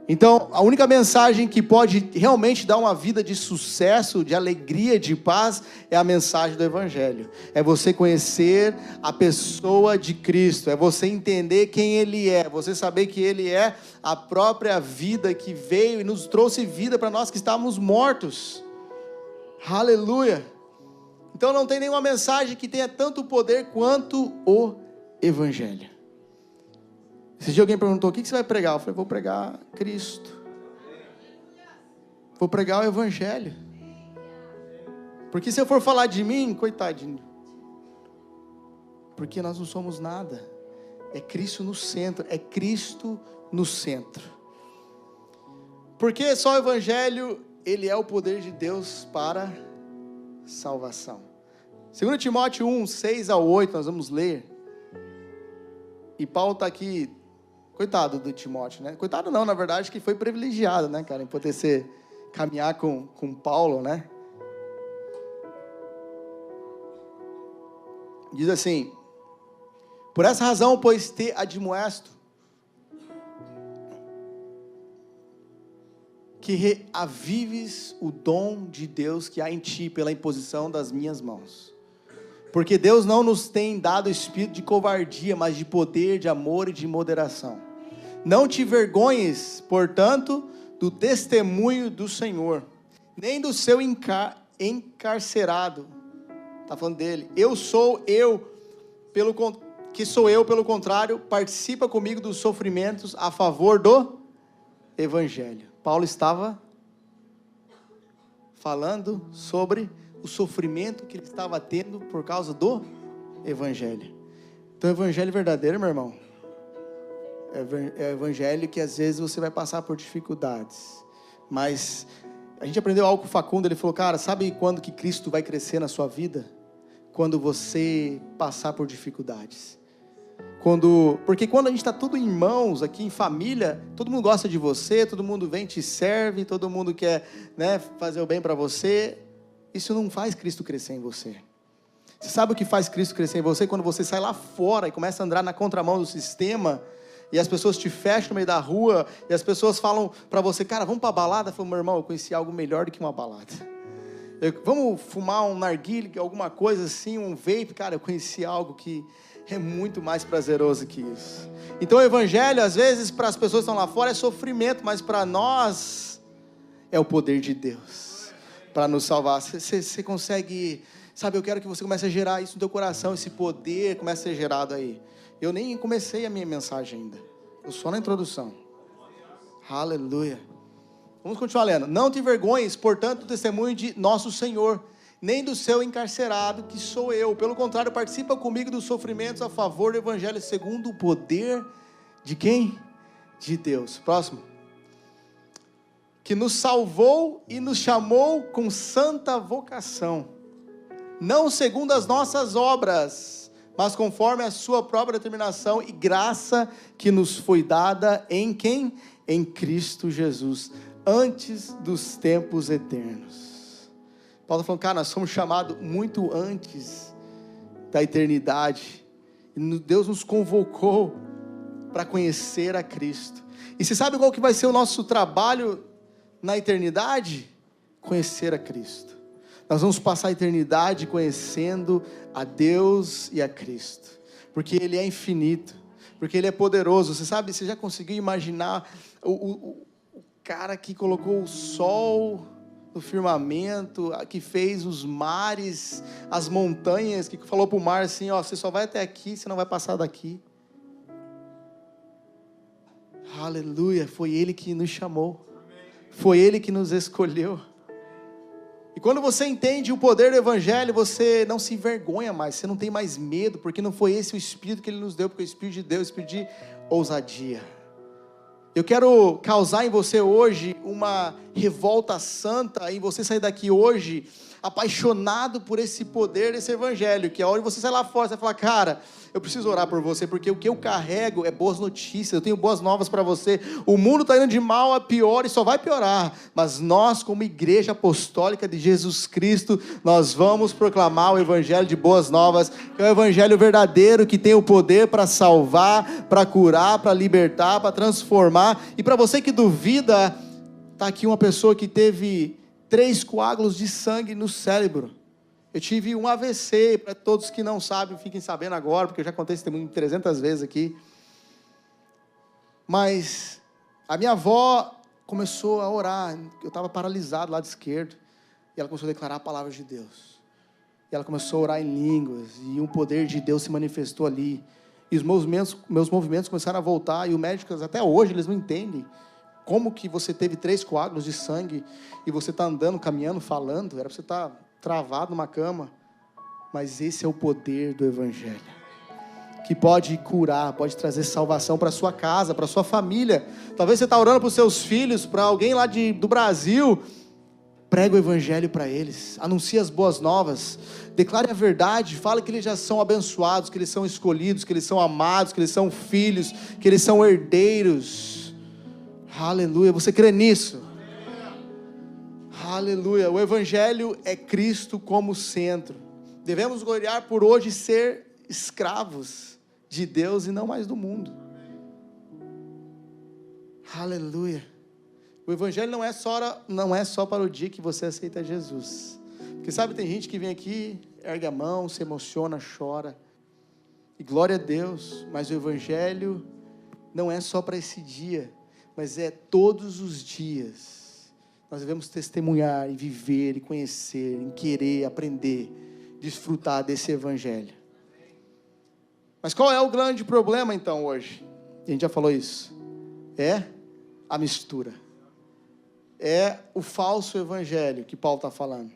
Então, a única mensagem que pode realmente dar uma vida de sucesso, de alegria, de paz, é a mensagem do Evangelho. É você conhecer a pessoa de Cristo, é você entender quem Ele é, você saber que Ele é a própria vida que veio e nos trouxe vida para nós que estávamos mortos. Aleluia! Então não tem nenhuma mensagem que tenha tanto poder quanto o Evangelho. Esse dia alguém perguntou, o que você vai pregar? Eu falei, vou pregar Cristo. Vou pregar o Evangelho. Porque se eu for falar de mim, coitadinho. Porque nós não somos nada. É Cristo no centro. É Cristo no centro. Porque só o Evangelho, ele é o poder de Deus para salvação. 2 Timóteo 1, 6-8, nós vamos ler. E Paulo está aqui, coitado do Timóteo, né? Coitado não, na verdade, que foi privilegiado, né, cara, em poder caminhar com Paulo, né? Diz assim, por essa razão, pois te admoesto, que reavives o dom de Deus que há em ti pela imposição das minhas mãos. Porque Deus não nos tem dado espírito de covardia, mas de poder, de amor e de moderação. Não te vergonhes, portanto, do testemunho do Senhor, nem do seu encarcerado. Está falando dele. Pelo contrário, participa comigo dos sofrimentos a favor do Evangelho. Paulo estava falando sobre o sofrimento que ele estava tendo por causa do Evangelho. Então, o Evangelho verdadeiro, meu irmão, é o Evangelho que às vezes você vai passar por dificuldades. Mas a gente aprendeu algo com o Facundo, ele falou, cara, sabe quando que Cristo vai crescer na sua vida? Quando você passar por dificuldades. Porque quando a gente está tudo em mãos, aqui em família, todo mundo gosta de você, todo mundo vem, te serve, todo mundo quer, né, fazer o bem para você. Isso não faz Cristo crescer em você. Você sabe o que faz Cristo crescer em você? Quando você sai lá fora e começa a andar na contramão do sistema, e as pessoas te fecham no meio da rua, e as pessoas falam para você, cara, vamos para a balada? Eu falo, meu irmão, eu conheci algo melhor do que uma balada. Vamos fumar um narguilé, alguma coisa assim, um vape? Cara, eu conheci algo que é muito mais prazeroso que isso. Então o Evangelho, às vezes, para as pessoas que estão lá fora, é sofrimento, mas para nós, é o poder de Deus, para nos salvar. Você consegue, sabe, eu quero que você comece a gerar isso no teu coração, esse poder comece a ser gerado aí. Eu nem comecei a minha mensagem ainda, eu só na introdução. Aleluia. Vamos continuar lendo. Não te envergonhes, portanto, do testemunho de nosso Senhor, nem do seu encarcerado, que sou eu. Pelo contrário, participa comigo dos sofrimentos a favor do Evangelho, segundo o poder de quem? De Deus. Próximo. Que nos salvou e nos chamou com santa vocação, não segundo as nossas obras, mas conforme a sua própria determinação e graça que nos foi dada em quem? Em Cristo Jesus, antes dos tempos eternos. Paulo está falando, cara, nós somos chamados muito antes da eternidade. E Deus nos convocou para conhecer a Cristo. E você sabe qual que vai ser o nosso trabalho na eternidade? Conhecer a Cristo. Nós vamos passar a eternidade conhecendo a Deus e a Cristo. Porque Ele é infinito. Porque Ele é poderoso. Você sabe, você já conseguiu imaginar o cara que colocou o sol no firmamento, que fez os mares, as montanhas, que falou para o mar assim, ó, você só vai até aqui, você não vai passar daqui. Aleluia, foi Ele que nos chamou, foi Ele que nos escolheu. E quando você entende o poder do Evangelho, você não se envergonha mais, você não tem mais medo, porque não foi esse o Espírito que Ele nos deu, porque o Espírito de Deus, o Espírito de ousadia. Eu quero causar em você hoje uma revolta santa, em você sair daqui hoje apaixonado por esse poder desse Evangelho, que a hora que você sai lá fora, você vai falar, cara, eu preciso orar por você, porque o que eu carrego é boas notícias, eu tenho boas novas para você. O mundo está indo de mal a pior e só vai piorar, mas nós, como igreja apostólica de Jesus Cristo, nós vamos proclamar o Evangelho de boas novas, que é o Evangelho verdadeiro, que tem o poder para salvar, para curar, para libertar, para transformar. E para você que duvida, está aqui uma pessoa que teve 3 coágulos de sangue no cérebro. Eu tive um AVC, para todos que não sabem, fiquem sabendo agora, porque eu já contei esse testemunho 300 vezes aqui. Mas a minha avó começou a orar, eu estava paralisado do lado esquerdo, e ela começou a declarar a palavra de Deus. E ela começou a orar em línguas, e um poder de Deus se manifestou ali. E os meus movimentos começaram a voltar, e os médicos até hoje, eles não entendem. Como que você teve 3 coágulos de sangue, e você está andando, caminhando, falando, era para você estar travado numa cama. Mas esse é o poder do Evangelho, que pode curar, pode trazer salvação para a sua casa, para a sua família. Talvez você está orando para os seus filhos, para alguém lá do Brasil. Prega o Evangelho para eles, anuncie as boas novas, declare a verdade, fale que eles já são abençoados, que eles são escolhidos, que eles são amados, que eles são filhos, que eles são herdeiros. Aleluia, você crê nisso? Aleluia, o Evangelho é Cristo como centro. Devemos gloriar por hoje ser escravos de Deus e não mais do mundo. Aleluia. O Evangelho não é só para o dia que você aceita Jesus. Porque sabe, tem gente que vem aqui, ergue a mão, se emociona, chora. E glória a Deus, mas o Evangelho não é só para esse dia, mas é todos os dias. Nós devemos testemunhar e viver e conhecer, e querer, aprender, desfrutar desse Evangelho. Mas qual é o grande problema então hoje? A gente já falou isso. É a mistura. É o falso evangelho que Paulo está falando.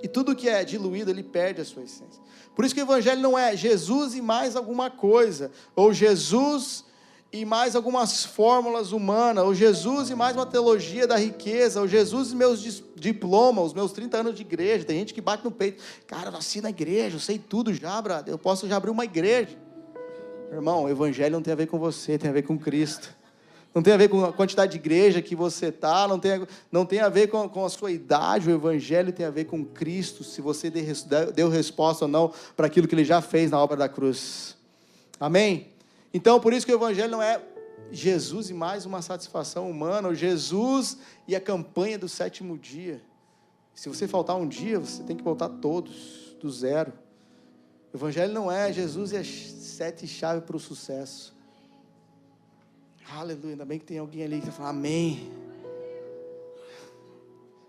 E tudo que é diluído, ele perde a sua essência. Por isso que o Evangelho não é Jesus e mais alguma coisa, ou Jesus e mais algumas fórmulas humanas, ou Jesus e mais uma teologia da riqueza, ou Jesus e meus diplomas, os meus 30 anos de igreja. Tem gente que bate no peito, cara, eu nasci na igreja, eu sei tudo já, brother, eu posso já abrir uma igreja. Irmão, o Evangelho não tem a ver com você, tem a ver com Cristo. Não tem a ver com a quantidade de igreja que você está, não tem a ver com a sua idade. O Evangelho tem a ver com Cristo, se você deu resposta ou não para aquilo que Ele já fez na obra da cruz. Amém? Então, por isso que o Evangelho não é Jesus e mais uma satisfação humana, ou Jesus e a campanha do 7º dia. Se você faltar um dia, você tem que voltar todos, do zero. O Evangelho não é Jesus e as 7 chaves para o sucesso. Aleluia, ainda bem que tem alguém ali que fala amém.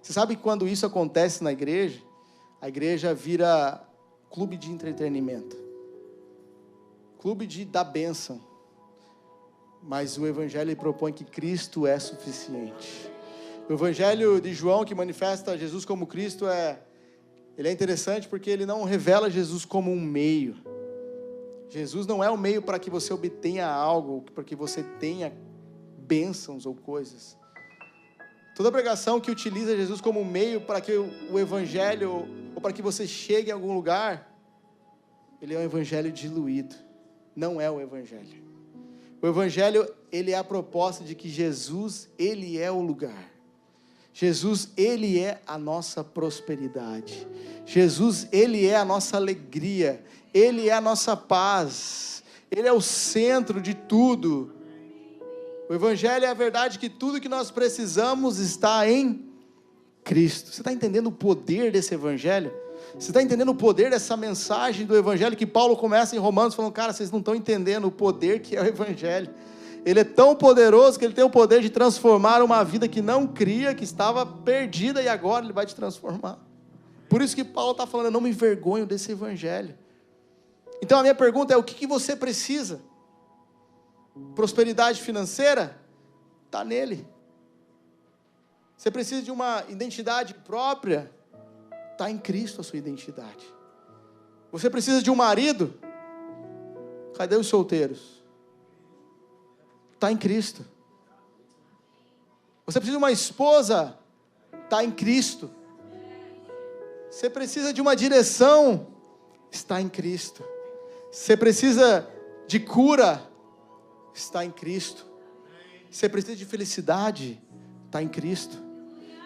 Você sabe que quando isso acontece na igreja, a igreja vira clube de entretenimento, clube da bênção. Mas o Evangelho propõe que Cristo é suficiente. O Evangelho de João, que manifesta Jesus como Cristo, ele é interessante porque ele não revela Jesus como um meio. Jesus não é o meio para que você obtenha algo, para que você tenha bênçãos ou coisas. Toda pregação que utiliza Jesus como meio para que o Evangelho, ou para que você chegue em algum lugar, ele é um Evangelho diluído, não é o Evangelho. O Evangelho, ele é a proposta de que Jesus, ele é o lugar. Jesus, ele é a nossa prosperidade. Jesus, ele é a nossa alegria. Ele é a nossa paz. Ele é o centro de tudo. O Evangelho é a verdade que tudo que nós precisamos está em Cristo. Você está entendendo o poder desse Evangelho? Você está entendendo o poder dessa mensagem do Evangelho que Paulo começa em Romanos falando, cara, vocês não estão entendendo o poder que é o Evangelho. Ele é tão poderoso que Ele tem o poder de transformar uma vida que não cria, que estava perdida, e agora Ele vai te transformar. Por isso que Paulo está falando, eu não me envergonho desse evangelho. Então a minha pergunta é, o que você precisa? Prosperidade financeira? Está nele. Você precisa de uma identidade própria? Está em Cristo a sua identidade. Você precisa de um marido? Cadê os solteiros? Está em Cristo. Você precisa de uma esposa? Está em Cristo. Você precisa de uma direção? Está em Cristo. Você precisa de cura? Está em Cristo. Você precisa de felicidade? Está em Cristo.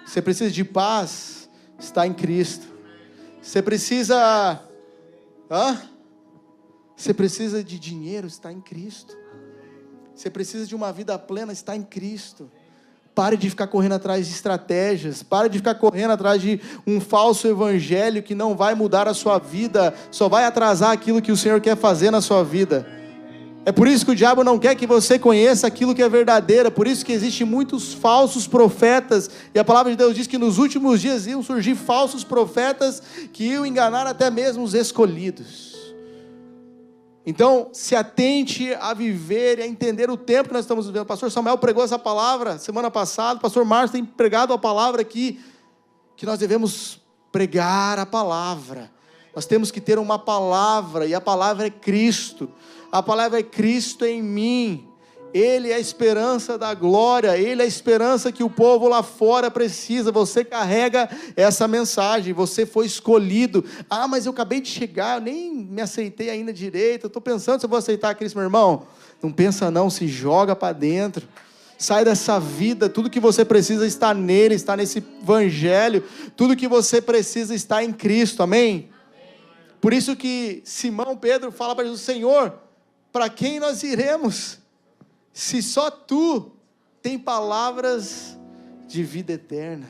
Você precisa de paz? Está em Cristo. Você precisa... Você precisa de dinheiro? Está em Cristo. Você precisa de uma vida plena? Está em Cristo. Pare de ficar correndo atrás de estratégias. Pare de ficar correndo atrás de um falso evangelho que não vai mudar a sua vida, só vai atrasar aquilo que o Senhor quer fazer na sua vida. É por isso que o diabo não quer que você conheça aquilo que é verdadeiro. É por isso que existem muitos falsos profetas. E a palavra de Deus diz que nos últimos dias iam surgir falsos profetas que iam enganar até mesmo os escolhidos. Então, se atente a viver e a entender o tempo que nós estamos vivendo. O pastor Samuel pregou essa palavra semana passada, o pastor Márcio tem pregado a palavra aqui, que nós devemos pregar a palavra. Nós temos que ter uma palavra, e a palavra é Cristo. A palavra é Cristo em mim. Ele é a esperança da glória, Ele é a esperança que o povo lá fora precisa. Você carrega essa mensagem, você foi escolhido. Mas eu acabei de chegar, eu nem me aceitei ainda direito, eu estou pensando se eu vou aceitar Cristo, meu irmão. Não pensa não, se joga para dentro. Sai dessa vida, tudo que você precisa está nele, está nesse evangelho. Tudo que você precisa está em Cristo, amém? Por isso que Simão Pedro fala para Jesus, Senhor, para quem nós iremos? Se só tu tem palavras de vida eterna.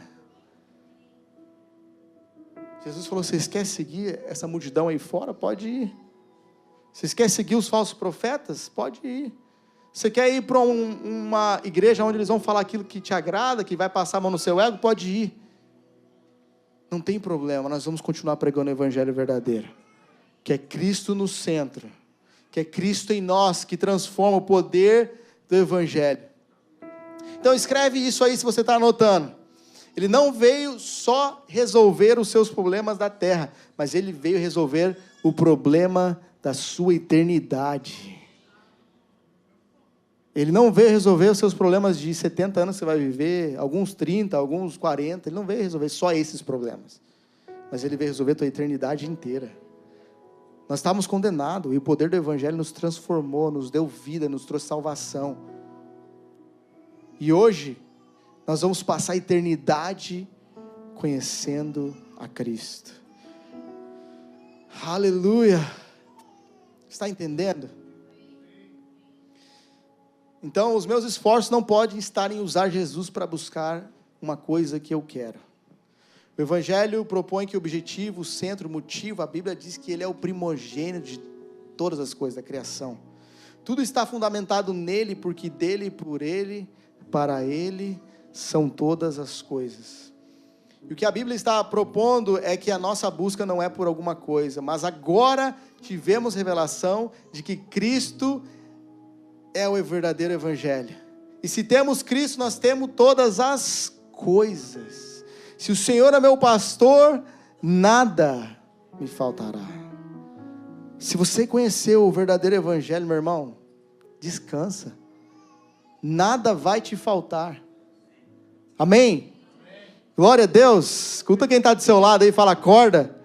Jesus falou, vocês querem seguir essa multidão aí fora? Pode ir. Vocês querem seguir os falsos profetas? Pode ir. Você quer ir para uma igreja onde eles vão falar aquilo que te agrada, que vai passar a mão no seu ego? Pode ir. Não tem problema, nós vamos continuar pregando o evangelho verdadeiro, que é Cristo no centro, que é Cristo em nós, que transforma o poder do evangelho. Então escreve isso aí se você está anotando. Ele não veio só resolver os seus problemas da terra, mas ele veio resolver o problema da sua eternidade. Ele não veio resolver os seus problemas de 70 anos que você vai viver, alguns 30, alguns 40, ele não veio resolver só esses problemas, mas ele veio resolver a tua eternidade inteira. Nós estávamos condenados, e o poder do evangelho nos transformou, nos deu vida, nos trouxe salvação. E hoje, nós vamos passar a eternidade conhecendo a Cristo. Aleluia! Está entendendo? Então, os meus esforços não podem estar em usar Jesus para buscar uma coisa que eu quero. O Evangelho propõe que o objetivo, o centro, o motivo, a Bíblia diz que Ele é o primogênito de todas as coisas da criação. Tudo está fundamentado nele, porque dele, por ele, para ele, são todas as coisas. E o que a Bíblia está propondo é que a nossa busca não é por alguma coisa, mas agora tivemos revelação de que Cristo é o verdadeiro Evangelho. E se temos Cristo, nós temos todas as coisas. Se o Senhor é meu pastor, nada me faltará. Se você conheceu o verdadeiro evangelho, meu irmão, descansa. Nada vai te faltar. Amém? Glória a Deus. Escuta quem está do seu lado aí e fala, acorda.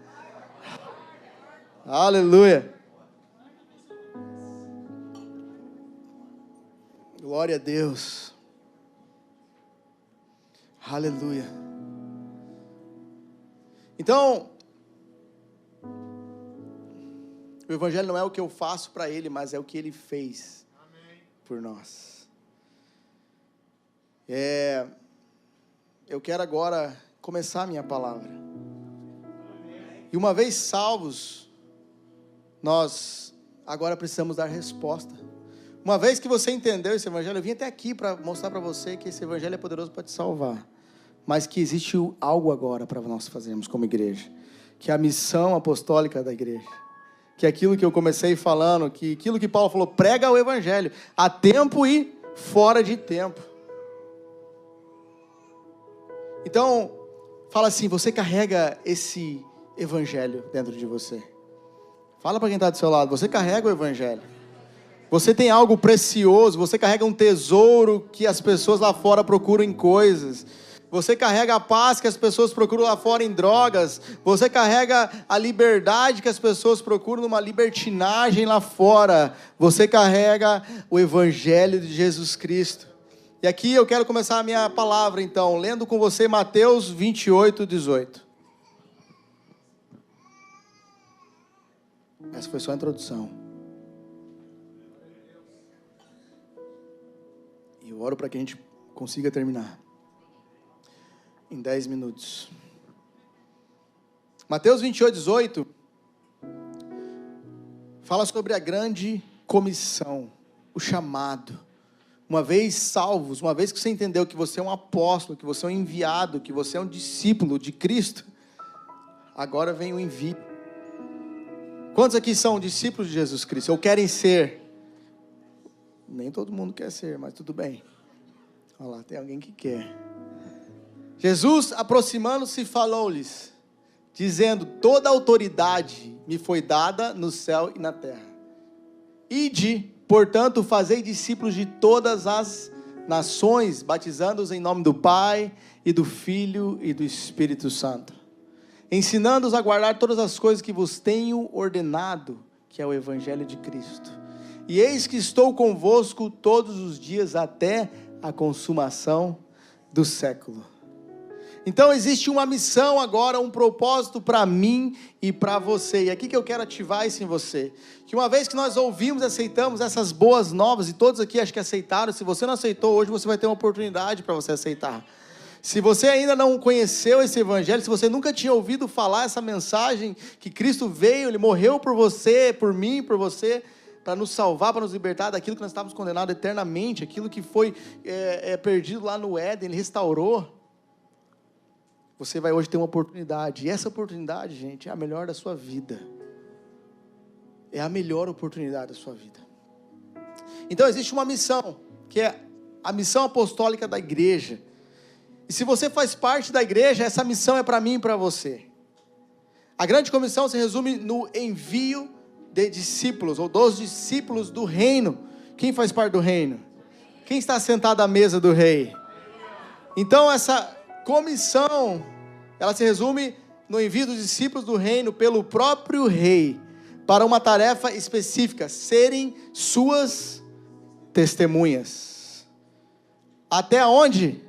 Aleluia. Glória a Deus. Aleluia. Então, o evangelho não é o que eu faço para Ele, mas é o que Ele fez por nós. Eu quero agora começar a minha palavra. E uma vez salvos, nós agora precisamos dar resposta. Uma vez que você entendeu esse evangelho, eu vim até aqui para mostrar para você que esse evangelho é poderoso para te salvar. Mas que existe algo agora para nós fazermos como igreja. Que é a missão apostólica da igreja. Que é aquilo que eu comecei falando, que aquilo que Paulo falou, prega o evangelho, a tempo e fora de tempo. Então, fala assim, você carrega esse evangelho dentro de você. Fala para quem está do seu lado, você carrega o evangelho. Você tem algo precioso, você carrega um tesouro que as pessoas lá fora procuram em coisas. Você carrega a paz que as pessoas procuram lá fora em drogas. Você carrega a liberdade que as pessoas procuram numa libertinagem lá fora. Você carrega o evangelho de Jesus Cristo. E aqui eu quero começar a minha palavra então, lendo com você Mateus 28:18. Essa foi só a introdução. E eu oro para que a gente consiga terminar em 10 minutos. Mateus 28:18 fala sobre a grande comissão, o chamado. Uma vez salvos, uma vez que você entendeu que você é um apóstolo, que você é um enviado, que você é um discípulo de Cristo, agora vem o envio. Quantos aqui são discípulos de Jesus Cristo? Ou querem ser? Nem todo mundo quer ser, mas tudo bem. Olha lá, tem alguém que quer. Jesus, aproximando-se, falou-lhes, dizendo, toda autoridade me foi dada no céu e na terra. Ide, portanto, fazei discípulos de todas as nações, batizando-os em nome do Pai, e do Filho, e do Espírito Santo, ensinando-os a guardar todas as coisas que vos tenho ordenado, que é o Evangelho de Cristo. E eis que estou convosco todos os dias, até a consumação do século. Então existe uma missão agora, um propósito para mim e para você. E aqui que eu quero ativar isso em você. Que uma vez que nós ouvimos e aceitamos essas boas novas, e todos aqui acho que aceitaram, se você não aceitou hoje, você vai ter uma oportunidade para você aceitar. Se você ainda não conheceu esse evangelho, se você nunca tinha ouvido falar essa mensagem, que Cristo veio, Ele morreu por você, por mim, por você, para nos salvar, para nos libertar daquilo que nós estávamos condenados eternamente, aquilo que foi perdido lá no Éden, Ele restaurou. Você vai hoje ter uma oportunidade, e essa oportunidade, gente, é a melhor da sua vida. É a melhor oportunidade da sua vida. Então existe uma missão, que é a missão apostólica da igreja. E se você faz parte da igreja, essa missão é para mim e para você. A grande comissão se resume no envio de discípulos, ou dos discípulos do reino. Quem faz parte do reino? Quem está sentado à mesa do rei? Então essa comissão, ela se resume no envio dos discípulos do reino pelo próprio rei, para uma tarefa específica, serem suas testemunhas. Até onde?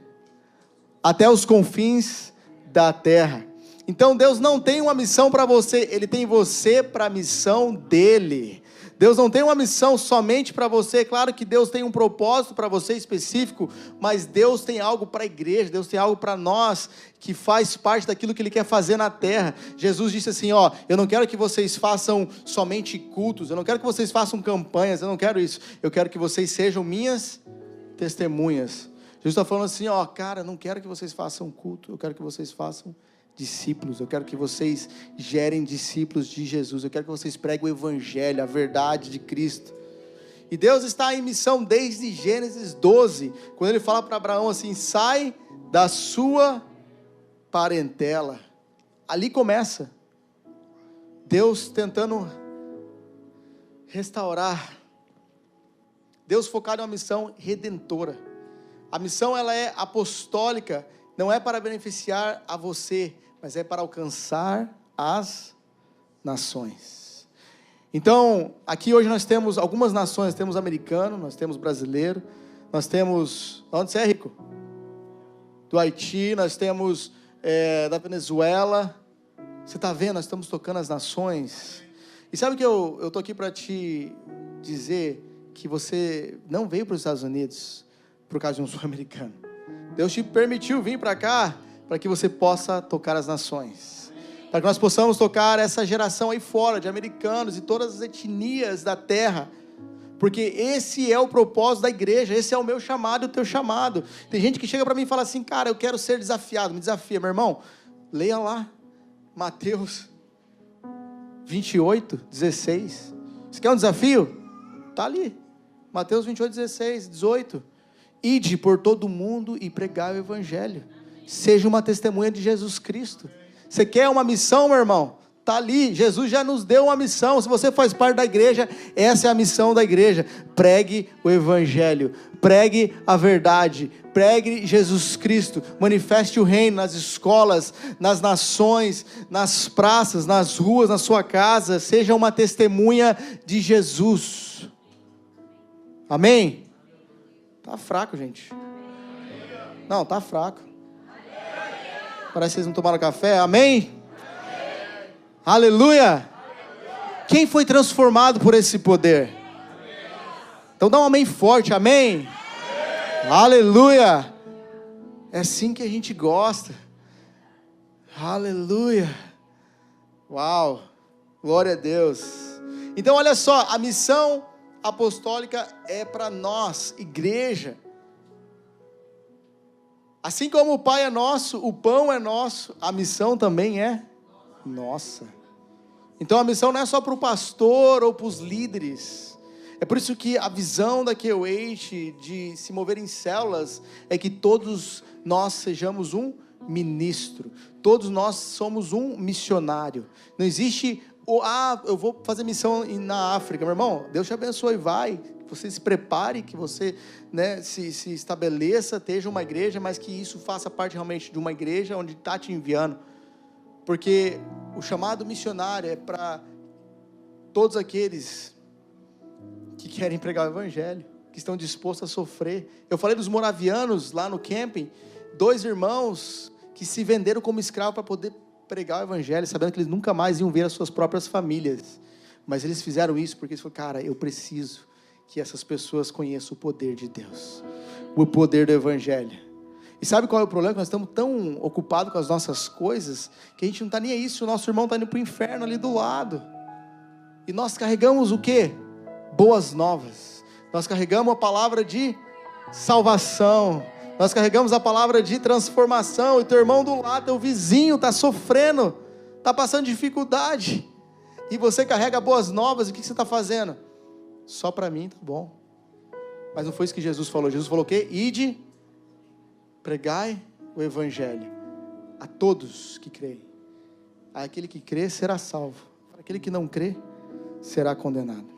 Até os confins da terra. Então Deus não tem uma missão para você, Ele tem você para a missão dEle. Deus não tem uma missão somente para você, claro que Deus tem um propósito para você específico, mas Deus tem algo para a igreja, Deus tem algo para nós, que faz parte daquilo que Ele quer fazer na terra. Jesus disse assim, eu não quero que vocês façam somente cultos, eu não quero que vocês façam campanhas, eu não quero isso, eu quero que vocês sejam minhas testemunhas. Jesus está falando assim, cara, não quero que vocês façam culto, eu quero que vocês façam discípulos, eu quero que vocês gerem discípulos de Jesus, eu quero que vocês preguem o evangelho, a verdade de Cristo. E Deus está em missão desde Gênesis 12, quando Ele fala para Abraão assim, sai da sua parentela. Ali começa Deus tentando restaurar, Deus focado em uma missão redentora. A missão, ela é apostólica, não é para beneficiar a você, mas é para alcançar as nações. Então, aqui hoje nós temos algumas nações, temos americano, nós temos brasileiro, nós temos, onde você é, Rico? Do Haiti, nós temos da Venezuela. Você está vendo, nós estamos tocando as nações. E sabe que eu estou aqui para te dizer que você não veio para os Estados Unidos por causa de um sul-americano. Deus te permitiu vir para cá para que você possa tocar as nações, para que nós possamos tocar essa geração aí fora de americanos e todas as etnias da terra, Porque esse é o propósito da igreja, esse é o meu chamado e o teu chamado. Tem gente que chega para mim e fala assim, cara, eu quero ser desafiado, me desafia. Meu irmão, leia lá, Mateus 28, 16. Você quer um desafio? Está ali, Mateus 28, 16, 18. Ide por todo o mundo e pregai o evangelho. Seja uma testemunha de Jesus Cristo. Você quer uma missão, meu irmão? Está ali, Jesus já nos deu uma missão. Se você faz parte da igreja, essa é a missão da igreja. Pregue o evangelho, pregue a verdade, pregue Jesus Cristo, manifeste o reino nas escolas, nas nações, nas praças, nas ruas, na sua casa. Seja uma testemunha de Jesus. Amém? Tá fraco, gente. Não, tá fraco. Parece que vocês não tomaram café. Amém? Aleluia! Quem foi transformado por esse poder? Então dá um amém forte, amém? Aleluia! É assim que a gente gosta. Aleluia! Uau! Glória a Deus! Então olha só, a missão apostólica é para nós, igreja. Assim como o Pai é nosso, o pão é nosso, a missão também é nossa. Então a missão não é só para o pastor ou para os líderes. É por isso que a visão da QH de se mover em células é que todos nós sejamos um ministro. Todos nós somos um missionário. Não existe, eu vou fazer missão na África. Meu irmão, Deus te abençoe, vai. Que você se prepare, que você se estabeleça, esteja uma igreja, mas que isso faça parte realmente de uma igreja onde está te enviando. Porque o chamado missionário é para todos aqueles que querem pregar o evangelho, que estão dispostos a sofrer. Eu falei dos moravianos lá no camping, 2 irmãos que se venderam como escravos para poder pregar o evangelho, sabendo que eles nunca mais iam ver as suas próprias famílias. Mas eles fizeram isso porque eles falaram, cara, eu preciso que essas pessoas conheçam o poder de Deus, o poder do evangelho. E sabe qual é o problema? Nós estamos tão ocupados com as nossas coisas, que a gente não está nem aí se o nosso irmão está indo para o inferno ali do lado. E nós carregamos o quê? Boas novas. Nós carregamos a palavra de salvação. Nós carregamos a palavra de transformação. E teu irmão do lado, teu vizinho está sofrendo, está passando dificuldade. E você carrega boas novas, e o que você está fazendo? Só para mim, tá bom. Mas não foi isso que Jesus falou. Jesus falou o quê? Ide, pregai o evangelho a todos que creem. Aquele que crê será salvo. Aquele que não crê será condenado.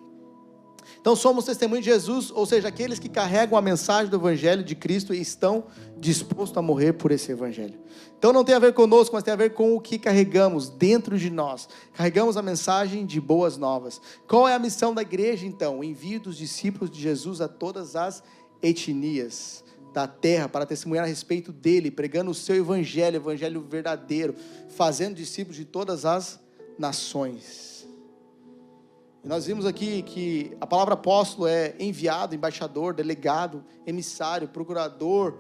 Então somos testemunhos de Jesus, ou seja, aqueles que carregam a mensagem do evangelho de Cristo e estão dispostos a morrer por esse evangelho. Então não tem a ver conosco, mas tem a ver com o que carregamos dentro de nós. Carregamos a mensagem de boas novas. Qual é a missão da igreja então? O envio dos discípulos de Jesus a todas as etnias da terra, para testemunhar a respeito dele, pregando o seu evangelho, evangelho verdadeiro, fazendo discípulos de todas as nações. E nós vimos aqui que a palavra apóstolo é enviado, embaixador, delegado, emissário, procurador,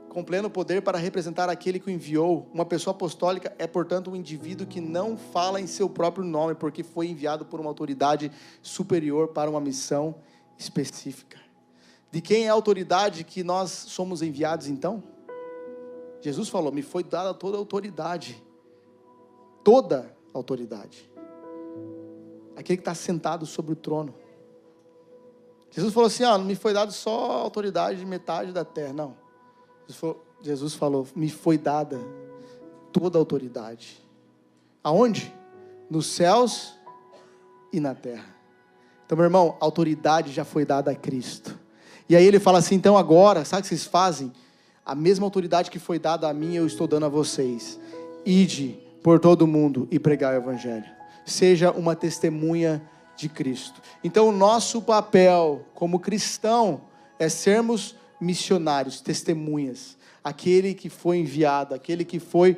com pleno poder para representar aquele que o enviou. Uma pessoa apostólica é, portanto, um indivíduo que não fala em seu próprio nome, porque foi enviado por uma autoridade superior para uma missão específica. De quem é a autoridade que nós somos enviados então? Jesus falou, me foi dada toda a autoridade. Toda a autoridade. Aquele que está sentado sobre o trono. Jesus falou assim, não me foi dado só a autoridade de metade da terra, não. Jesus falou, me foi dada toda a autoridade. Aonde? Nos céus e na terra. Então, meu irmão, a autoridade já foi dada a Cristo. E aí ele fala assim, então agora, sabe o que vocês fazem? A mesma autoridade que foi dada a mim, eu estou dando a vocês. Ide por todo mundo e pregai o evangelho. Seja uma testemunha de Cristo. Então o nosso papel como cristão é sermos missionários, testemunhas. Aquele que foi enviado, aquele que foi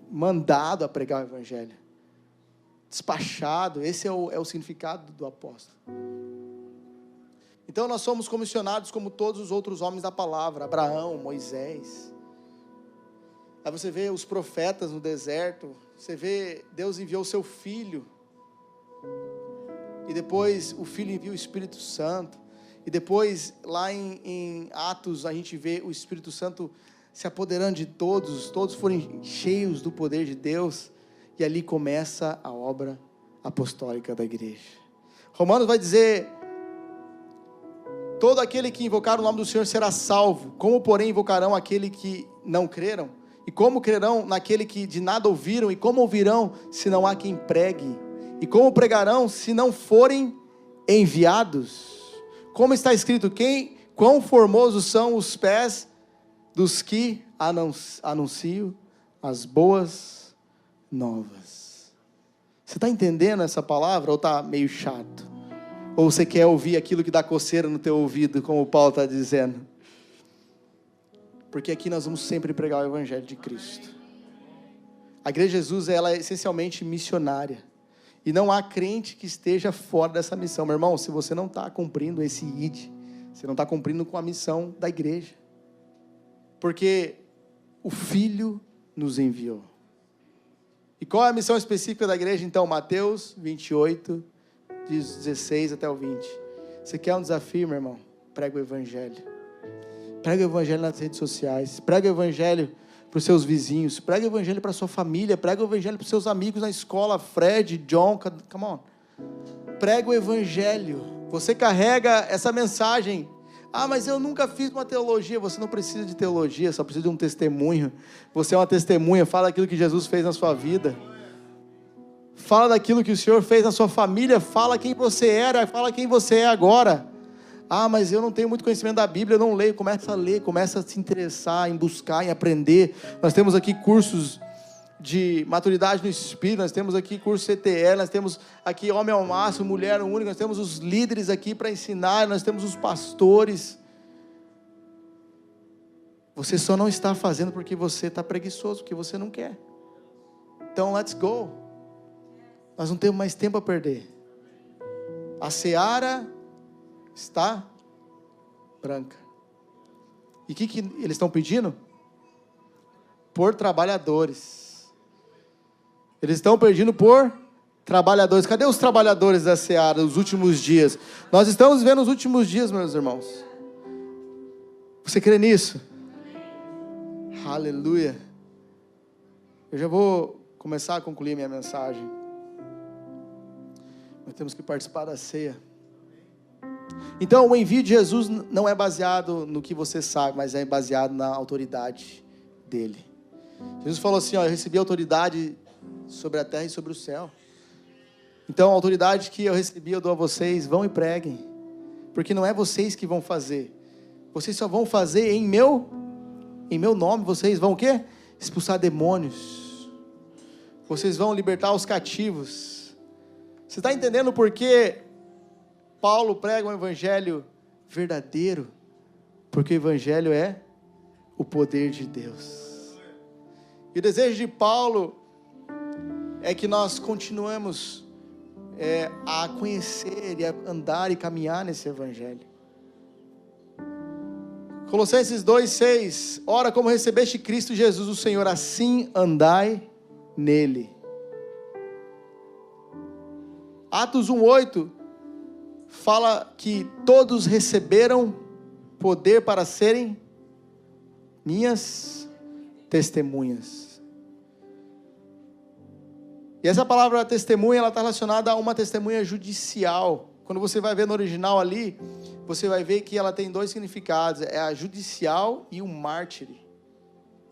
mandado a pregar o evangelho. Despachado, esse é o significado do apóstolo. Então nós somos comissionados como todos os outros homens da palavra, Abraão, Moisés. Aí você vê os profetas no deserto, você vê Deus enviou o seu filho e depois o Filho envia o Espírito Santo, e depois lá em Atos a gente vê o Espírito Santo se apoderando de todos, todos forem cheios do poder de Deus, e ali começa a obra apostólica da igreja. Romanos vai dizer: todo aquele que invocar o nome do Senhor será salvo. Como, porém, invocarão aquele que não creram? E como crerão naquele que de nada ouviram? E como ouvirão se não há quem pregue? E como pregarão se não forem enviados? Como está escrito: quão formosos são os pés dos que anunciam as boas novas. Você está entendendo essa palavra ou está meio chato? Ou você quer ouvir aquilo que dá coceira no teu ouvido, como o Paulo está dizendo? Porque aqui nós vamos sempre pregar o Evangelho de Cristo. A Igreja de Jesus, ela é essencialmente missionária. E não há crente que esteja fora dessa missão. Meu irmão, se você não está cumprindo esse ID, você não está cumprindo com a missão da igreja. Porque o Filho nos enviou. E qual é a missão específica da igreja? Então, Mateus 28, 16 até o 20. Você quer um desafio, meu irmão? Prega o Evangelho. Prega o Evangelho nas redes sociais. Prega o Evangelho para os seus vizinhos. Prega o Evangelho para a sua família. Prega o Evangelho para os seus amigos na escola. Fred, John, come on. Prega o Evangelho. Você carrega essa mensagem. Ah, mas eu nunca fiz uma teologia. Você não precisa de teologia, só precisa de um testemunho. Você é uma testemunha. Fala daquilo que Jesus fez na sua vida. Fala daquilo que o Senhor fez na sua família. Fala quem você era. Fala quem você é agora. Ah, mas eu não tenho muito conhecimento da Bíblia, eu não leio. Começa a ler, começa a se interessar em buscar, em aprender. Nós temos aqui cursos de maturidade no Espírito, nós temos aqui curso CTL, nós temos aqui Homem ao Máximo, Mulher Única, nós temos os líderes aqui para ensinar, nós temos os pastores. Você só não está fazendo porque você está preguiçoso, porque você não quer. Então, let's go. Nós não temos mais tempo a perder. A seara está branca. E o que eles estão pedindo? Por trabalhadores. Eles estão pedindo por trabalhadores. Cadê os trabalhadores da seara, os últimos dias? Nós estamos vivendo os últimos dias, meus irmãos. Você crê nisso? Aleluia. Eu já vou começar a concluir minha mensagem. Nós temos que participar da ceia. Então, o envio de Jesus não é baseado no que você sabe, mas é baseado na autoridade dele. Jesus falou assim, eu recebi autoridade sobre a terra e sobre o céu. Então, a autoridade que eu recebi, eu dou a vocês, vão e preguem. Porque não é vocês que vão fazer. Vocês só vão fazer em meu nome. Vocês vão o quê? Expulsar demônios. Vocês vão libertar os cativos. Você está entendendo por que Paulo prega um evangelho verdadeiro? Porque o evangelho é o poder de Deus. E o desejo de Paulo é que nós continuemos a conhecer e a andar e caminhar nesse evangelho. Colossenses 2:6, ora, como recebeste Cristo Jesus o Senhor, assim andai nele. Atos 1:8 fala que todos receberam poder para serem minhas testemunhas. E essa palavra testemunha, ela está relacionada a uma testemunha judicial. Quando você vai ver no original ali, você vai ver que ela tem dois significados. É a judicial e o mártire.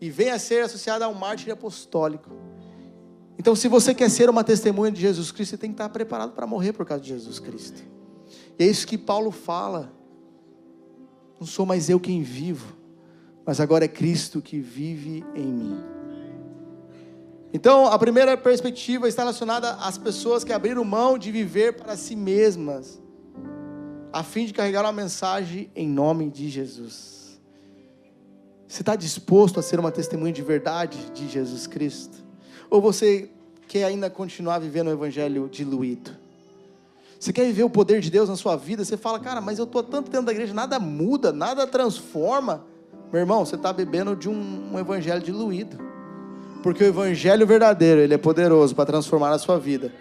E vem a ser associada ao mártire apostólico. Então, se você quer ser uma testemunha de Jesus Cristo, você tem que estar preparado para morrer por causa de Jesus Cristo. E é isso que Paulo fala. Não sou mais eu quem vivo, mas agora é Cristo que vive em mim. Então, a primeira perspectiva está relacionada às pessoas que abriram mão de viver para si mesmas, a fim de carregar uma mensagem em nome de Jesus. Você está disposto a ser uma testemunha de verdade de Jesus Cristo? Ou você quer ainda continuar vivendo o evangelho diluído? Você quer viver o poder de Deus na sua vida? Você fala, cara, mas eu estou tanto dentro da igreja, nada muda, nada transforma. Meu irmão, você está bebendo de um evangelho diluído. Porque o evangelho verdadeiro, ele é poderoso para transformar a sua vida.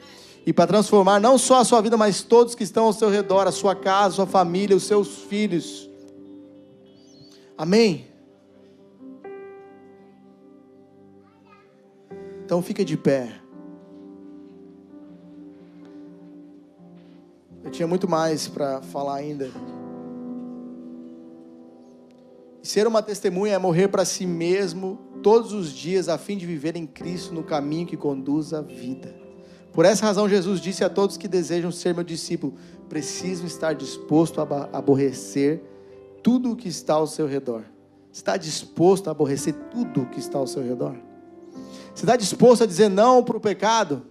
e para transformar não só a sua vida, mas todos que estão ao seu redor, a sua casa, a sua família, os seus filhos. Amém? Então fica de pé. Eu tinha muito mais para falar ainda. Ser uma testemunha é morrer para si mesmo todos os dias, a fim de viver em Cristo no caminho que conduz à vida. Por essa razão Jesus disse a todos que desejam ser meu discípulo: precisam estar disposto a aborrecer tudo o que está ao seu redor. Está disposto a aborrecer tudo o que está ao seu redor? Você está disposto a dizer não para o pecado?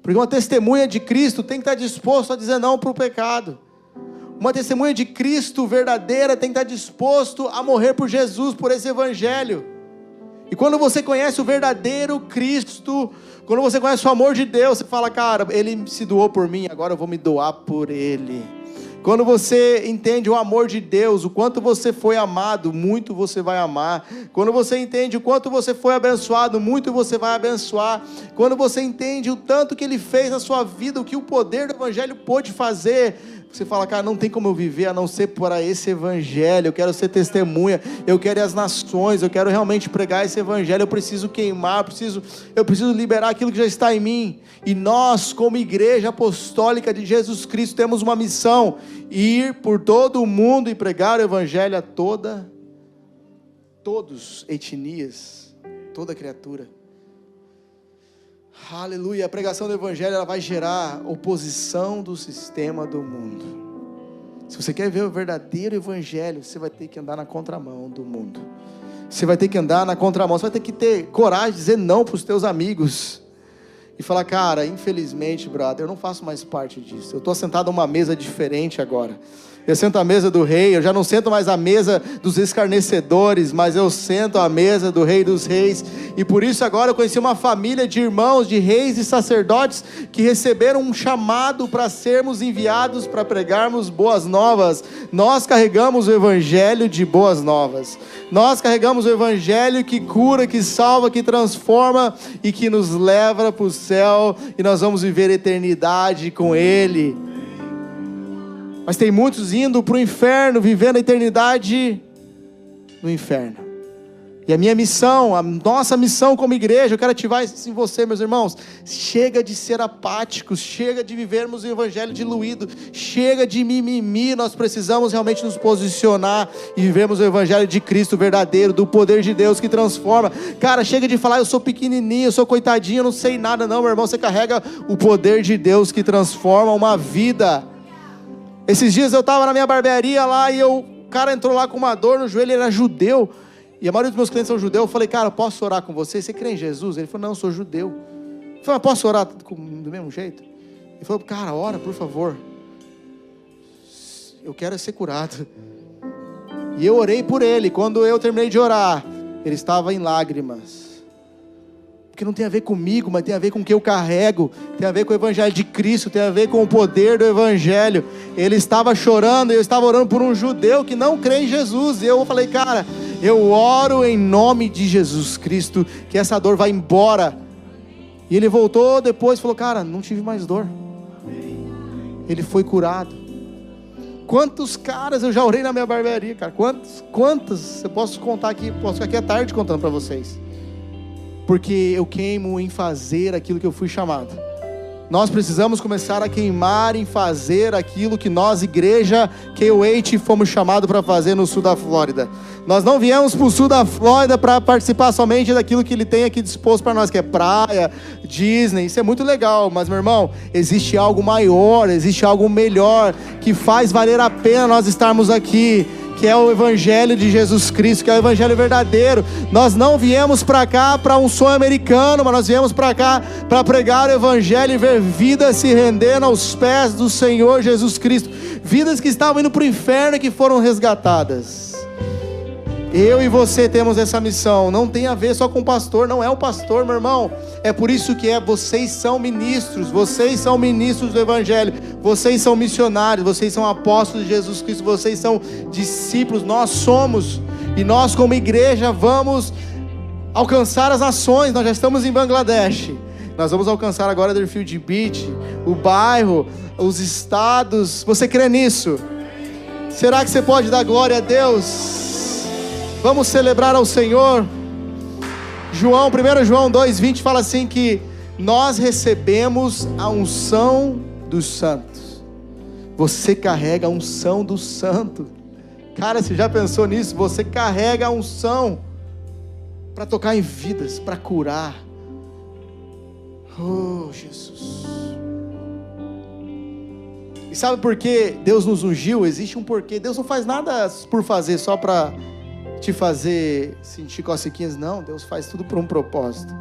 Porque uma testemunha de Cristo tem que estar disposto a dizer não para o pecado. Uma testemunha de Cristo verdadeira tem que estar disposto a morrer por Jesus, por esse evangelho. E quando você conhece o verdadeiro Cristo, quando você conhece o amor de Deus, você fala: cara, Ele se doou por mim, agora eu vou me doar por Ele. Quando você entende o amor de Deus, o quanto você foi amado, muito você vai amar. Quando você entende o quanto você foi abençoado, muito você vai abençoar. Quando você entende o tanto que Ele fez na sua vida, o que o poder do evangelho pôde fazer, você fala: cara, não tem como eu viver a não ser para esse evangelho. Eu quero ser testemunha, eu quero ir às nações, eu quero realmente pregar esse evangelho. Eu preciso queimar, eu preciso liberar aquilo que já está em mim. E nós, como igreja apostólica de Jesus Cristo, temos uma missão: ir por todo o mundo e pregar o evangelho a todos, etnias, toda criatura. Aleluia. A pregação do evangelho, ela vai gerar oposição do sistema do mundo. Se você quer ver o verdadeiro evangelho, você vai ter que andar na contramão do mundo. Você vai ter que andar na contramão. Você vai ter que ter coragem de dizer não para os teus amigos e falar: cara, infelizmente, brother, eu não faço mais parte disso. Eu estou sentado a uma mesa diferente agora. Eu sento à mesa do rei. Eu já não sento mais à mesa dos escarnecedores, mas eu sento à mesa do Rei dos Reis. E por isso agora eu conheci uma família de irmãos, de reis e sacerdotes, que receberam um chamado para sermos enviados para pregarmos boas novas. Nós carregamos o evangelho de boas novas. Nós carregamos o evangelho que cura, que salva, que transforma e que nos leva para o céu, e nós vamos viver a eternidade com Ele. Mas tem muitos indo para o inferno, vivendo a eternidade no inferno. E a minha missão, a nossa missão como igreja, eu quero ativar isso em você, meus irmãos. Chega de ser apáticos, chega de vivermos o evangelho diluído, chega de mimimi. Nós precisamos realmente nos posicionar e vivermos o evangelho de Cristo verdadeiro, do poder de Deus que transforma. Cara, chega de falar: eu sou pequenininho, eu sou coitadinho, eu não sei nada. Não, meu irmão, você carrega o poder de Deus que transforma uma vida. Esses dias eu estava na minha barbearia lá e o cara entrou lá com uma dor no joelho. Ele era judeu, e a maioria dos meus clientes são judeus. Eu falei: cara, posso orar com você? Você crê em Jesus? Ele falou: não, eu sou judeu. Eu falei: mas posso orar do mesmo jeito? Ele falou: cara, ora, por favor, eu quero ser curado. E eu orei por ele. Quando eu terminei de orar, ele estava em lágrimas. Porque não tem a ver comigo, mas tem a ver com o que eu carrego, tem a ver com o evangelho de Cristo, tem a ver com o poder do evangelho. Ele estava chorando, e eu estava orando por um judeu que não crê em Jesus, e eu falei: cara, eu oro em nome de Jesus Cristo, que essa dor vai embora. E ele voltou depois e falou: cara, não tive mais dor. Ele foi curado. Quantos caras eu já orei na minha barbearia, cara? Quantos? Eu posso contar aqui, posso ficar aqui à tarde contando para vocês. Porque eu queimo em fazer aquilo que eu fui chamado. Nós precisamos começar a queimar em fazer aquilo que nós, igreja K-8, fomos chamados para fazer no sul da Flórida. Nós não viemos para o sul da Flórida para participar somente daquilo que Ele tem aqui disposto para nós, que é praia, Disney. Isso é muito legal, mas, meu irmão, existe algo maior, existe algo melhor, que faz valer a pena nós estarmos aqui, que é o evangelho de Jesus Cristo, que é o evangelho verdadeiro. Nós não viemos para cá para um sonho americano, mas nós viemos para cá para pregar o evangelho e ver vidas se rendendo aos pés do Senhor Jesus Cristo, vidas que estavam indo para o inferno e que foram resgatadas. Eu e você temos essa missão. Não tem a ver só com o pastor, não é o pastor, meu irmão. É por isso que vocês são ministros do evangelho, vocês são missionários, vocês são apóstolos de Jesus Cristo, vocês são discípulos, nós somos. E nós como igreja vamos alcançar as nações. Nós já estamos em Bangladesh, Nós vamos alcançar agora Deerfield Beach, o bairro, os estados. Você crê nisso? Será que você pode dar glória a Deus? Vamos celebrar ao Senhor. 1 João 2,20 fala assim que nós recebemos a unção dos santos. Você carrega a unção do santo. Cara, você já pensou nisso? Você carrega a unção para tocar em vidas, para curar. Oh, Jesus. E sabe por que Deus nos ungiu? Existe um porquê. Deus não faz nada por fazer, só para te fazer sentir cocequinhas. Não, Deus faz tudo por um propósito.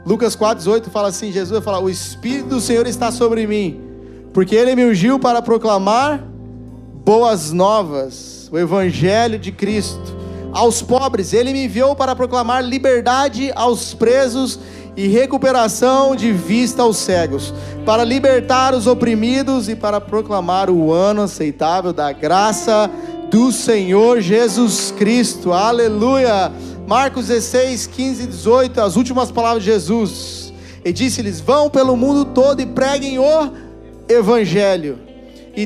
Lucas 4,18 fala assim, Jesus vai falar: o Espírito do Senhor está sobre mim, porque Ele me ungiu para proclamar boas novas, o Evangelho de Cristo. Aos pobres, Ele me enviou para proclamar liberdade aos presos e recuperação de vista aos cegos, para libertar os oprimidos e para proclamar o ano aceitável da graça do Senhor Jesus Cristo. Aleluia! Marcos 16, 15 e 18, as últimas palavras de Jesus. E disse-lhes: vão pelo mundo todo e preguem o Evangelho. E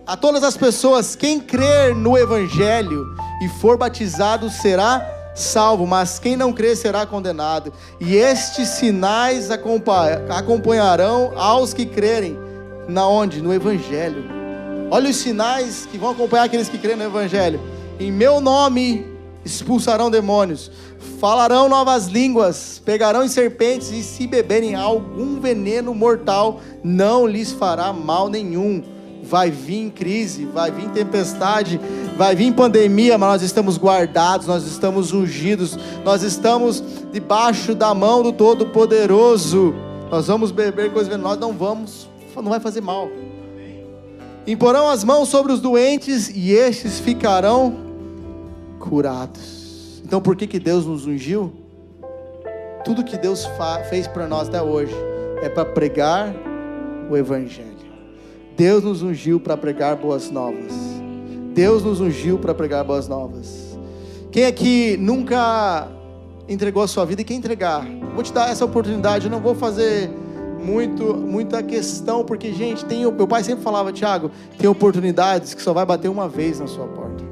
a todas as pessoas, quem crer no Evangelho e for batizado será salvo, mas quem não crer será condenado. E estes sinais acompanharão aos que crerem. Na onde? No Evangelho. Olha os sinais que vão acompanhar aqueles que crerem no Evangelho. Em meu nome expulsarão demônios, falarão novas línguas, pegarão em serpentes, e se beberem algum veneno mortal, não lhes fará mal nenhum. Vai vir crise, vai vir tempestade, vai vir pandemia, mas nós estamos guardados, nós estamos ungidos, nós estamos debaixo da mão do Todo-Poderoso. Nós vamos beber coisas venenosas, não vai fazer mal. Imporão as mãos sobre os doentes e estes ficarão curados. Então por que Deus nos ungiu? Tudo que Deus fez para nós até hoje é para pregar o Evangelho. Deus nos ungiu para pregar boas novas. Deus nos ungiu para pregar boas novas. Quem aqui nunca entregou a sua vida e quer entregar? Vou te dar essa oportunidade. Eu não vou fazer muita questão, porque, gente, meu pai sempre falava: Tiago, tem oportunidades que só vai bater uma vez na sua porta.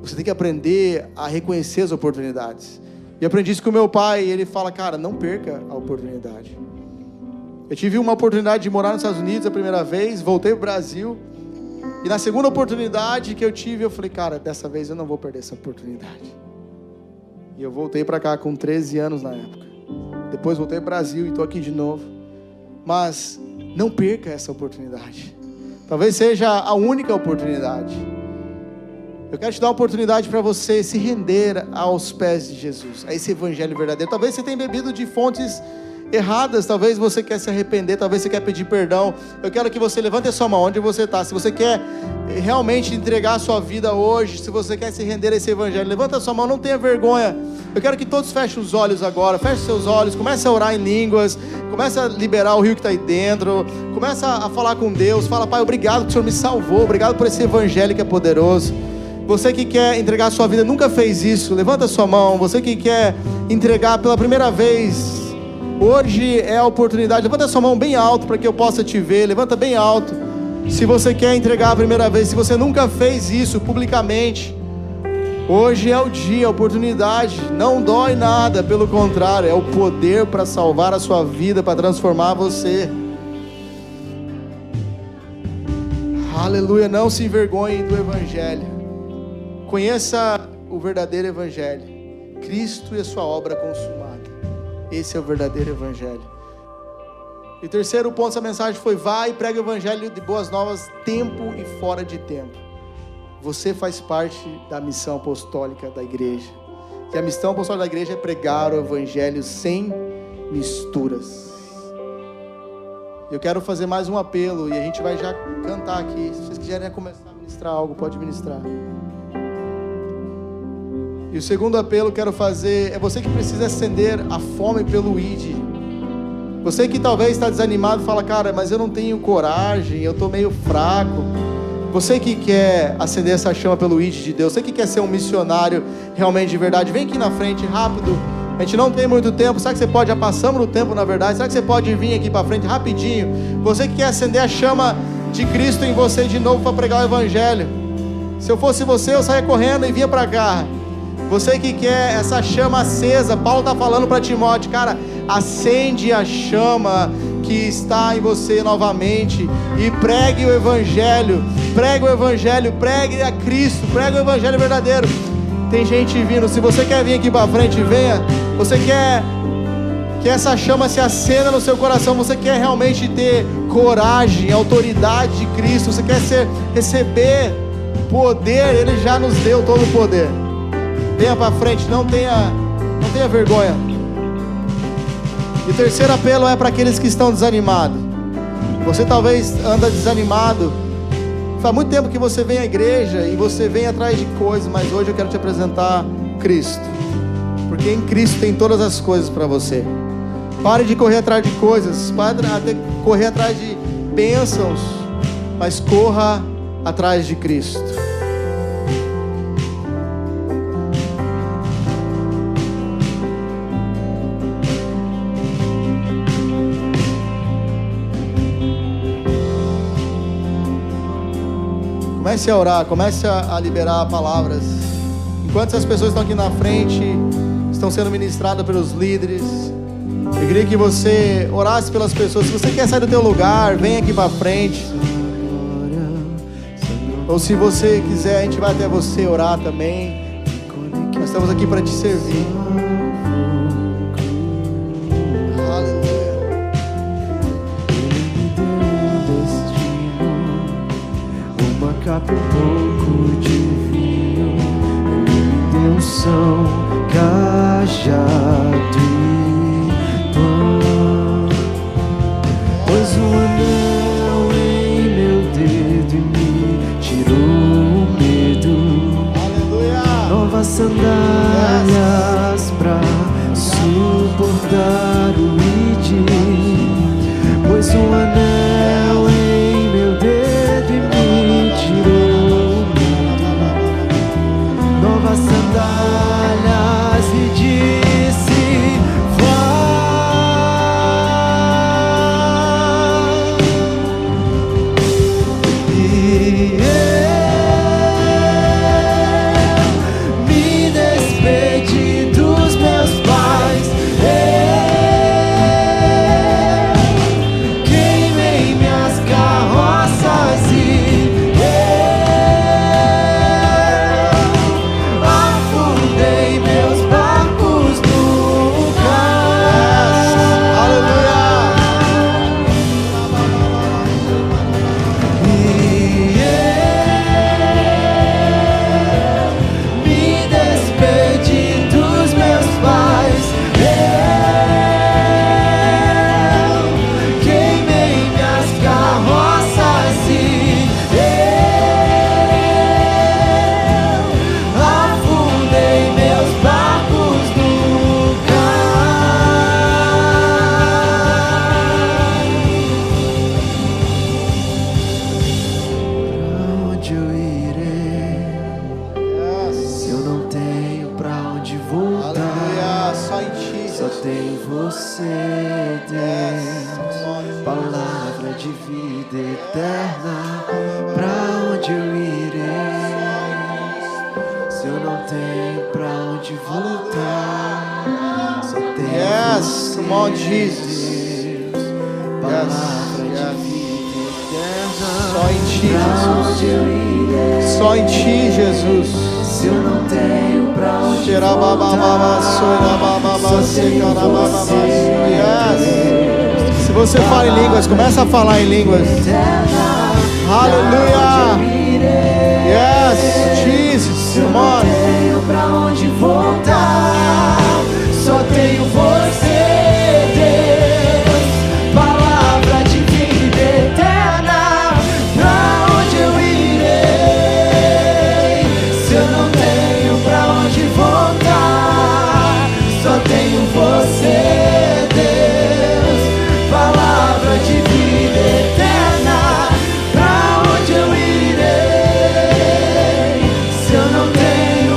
Você tem que aprender a reconhecer as oportunidades. E eu aprendi isso com o meu pai. Ele fala: cara, não perca a oportunidade. Eu tive uma oportunidade de morar nos Estados Unidos a primeira vez, voltei para o Brasil, e na segunda oportunidade que eu tive, eu falei: cara, dessa vez eu não vou perder essa oportunidade. E eu voltei para cá com 13 anos na época. Depois voltei para o Brasil e estou aqui de novo. Mas não perca essa oportunidade. Talvez seja a única oportunidade. Eu quero te dar uma oportunidade para você se render aos pés de Jesus, a esse Evangelho verdadeiro. Talvez você tenha bebido de fontes erradas, talvez você quer se arrepender, talvez você quer pedir perdão. Eu quero que você levante a sua mão onde você está. Se você quer realmente entregar a sua vida hoje, se você quer se render a esse Evangelho, levanta a sua mão, não tenha vergonha. Eu quero que todos fechem os olhos agora. Feche seus olhos, comece a orar em línguas, comece a liberar o rio que está aí dentro, comece a falar com Deus. Fala: Pai, obrigado que o Senhor me salvou, obrigado por esse Evangelho que é poderoso. Você que quer entregar a sua vida, nunca fez isso, levanta a sua mão. Você que quer entregar pela primeira vez, hoje é a oportunidade. Levanta a sua mão bem alto para que eu possa te ver. Levanta bem alto. Se você quer entregar a primeira vez, se você nunca fez isso publicamente, hoje é o dia, a oportunidade. Não dói nada, pelo contrário, é o poder para salvar a sua vida, para transformar você. Aleluia, não se envergonhe do Evangelho. Conheça o verdadeiro Evangelho, Cristo e a sua obra consumada. Esse é o verdadeiro Evangelho. E o terceiro ponto dessa mensagem foi: vai e prega o Evangelho de boas novas, tempo e fora de tempo. Você faz parte da missão apostólica da igreja. E a missão apostólica da igreja é pregar o Evangelho sem misturas. Eu quero fazer mais um apelo, e a gente vai já cantar aqui. Se vocês quiserem começar a ministrar algo, pode ministrar. E o segundo apelo que eu quero fazer é você que precisa acender a fome pelo ID. Você que talvez está desanimado e fala: cara, mas eu não tenho coragem, eu estou meio fraco. Você que quer acender essa chama pelo ID de Deus, você que quer ser um missionário realmente de verdade, vem aqui na frente rápido. A gente não tem muito tempo. Será que você pode, já passamos do tempo na verdade, será que você pode vir aqui para frente rapidinho? Você que quer acender a chama de Cristo em você de novo para pregar o Evangelho. Se eu fosse você, eu saía correndo e vinha para cá. Você que quer essa chama acesa, Paulo está falando para Timóteo, cara, acende a chama que está em você novamente e pregue o Evangelho, pregue a Cristo, pregue o Evangelho verdadeiro. Tem gente vindo. Se você quer vir aqui para frente, venha. Você quer que essa chama se acenda no seu coração, você quer realmente ter coragem, autoridade de Cristo, você quer receber poder, Ele já nos deu todo o poder. Venha para frente, não tenha vergonha. E o terceiro apelo é para aqueles que estão desanimados. Você talvez anda desanimado. Faz muito tempo que você vem à igreja e você vem atrás de coisas, mas hoje eu quero te apresentar Cristo. Porque em Cristo tem todas as coisas para você. Pare de correr atrás de coisas, pare de correr atrás de bênçãos, mas corra atrás de Cristo. Comece a orar, comece a liberar palavras. Enquanto essas pessoas estão aqui na frente, estão sendo ministradas pelos líderes, eu queria que você orasse pelas pessoas. Se você quer sair do teu lugar, vem aqui para frente. Ou se você quiser, a gente vai até você orar também. Nós estamos aqui para te servir. Capa um pouco de vinho, Ele me deu unção, cajado e pão. Pôs um anel em meu dedo e me tirou o medo. Aleluia. Novas sandálias pra suportar o id. Pôs um anel em meu dedo e me tirou o medo. Novas sandálias e disse: vai. E eu me despedi dos meus pais. Queimei minhas carroças e afundei meus barcos no cais. E eu me despedi dos meus pais. Eu queimei minhas carroças e eu afundei meus barcos no cais. Pra onde eu irei? Se eu não tenho pra onde voltar, Aleluia. Só em ti, só Jesus. tenho você, Deus. Palavra de vida eterna. Pra onde eu irei? Se eu não tenho pra onde voltar, só tenho Yes, você, come on, Jesus. Deus. Palavra Yes. de vida eterna. Só em ti, Pra Jesus. onde eu irei? Só em ti, Jesus. Se eu não tenho pra onde Xerabababa, soirabababa, voltar, só tenho secarabababa, você, yes. Se você fala em línguas, começa a falar em línguas. Aleluia. Yes, Jesus, Se eu come não on. tenho pra onde voltar, só tenho você, Deus. Palavra de vida eterna. Pra onde eu irei? Se eu não tenho pra onde voltar, só tenho você, Deus. Palavra de vida eterna. Pra onde eu irei? Se eu não tenho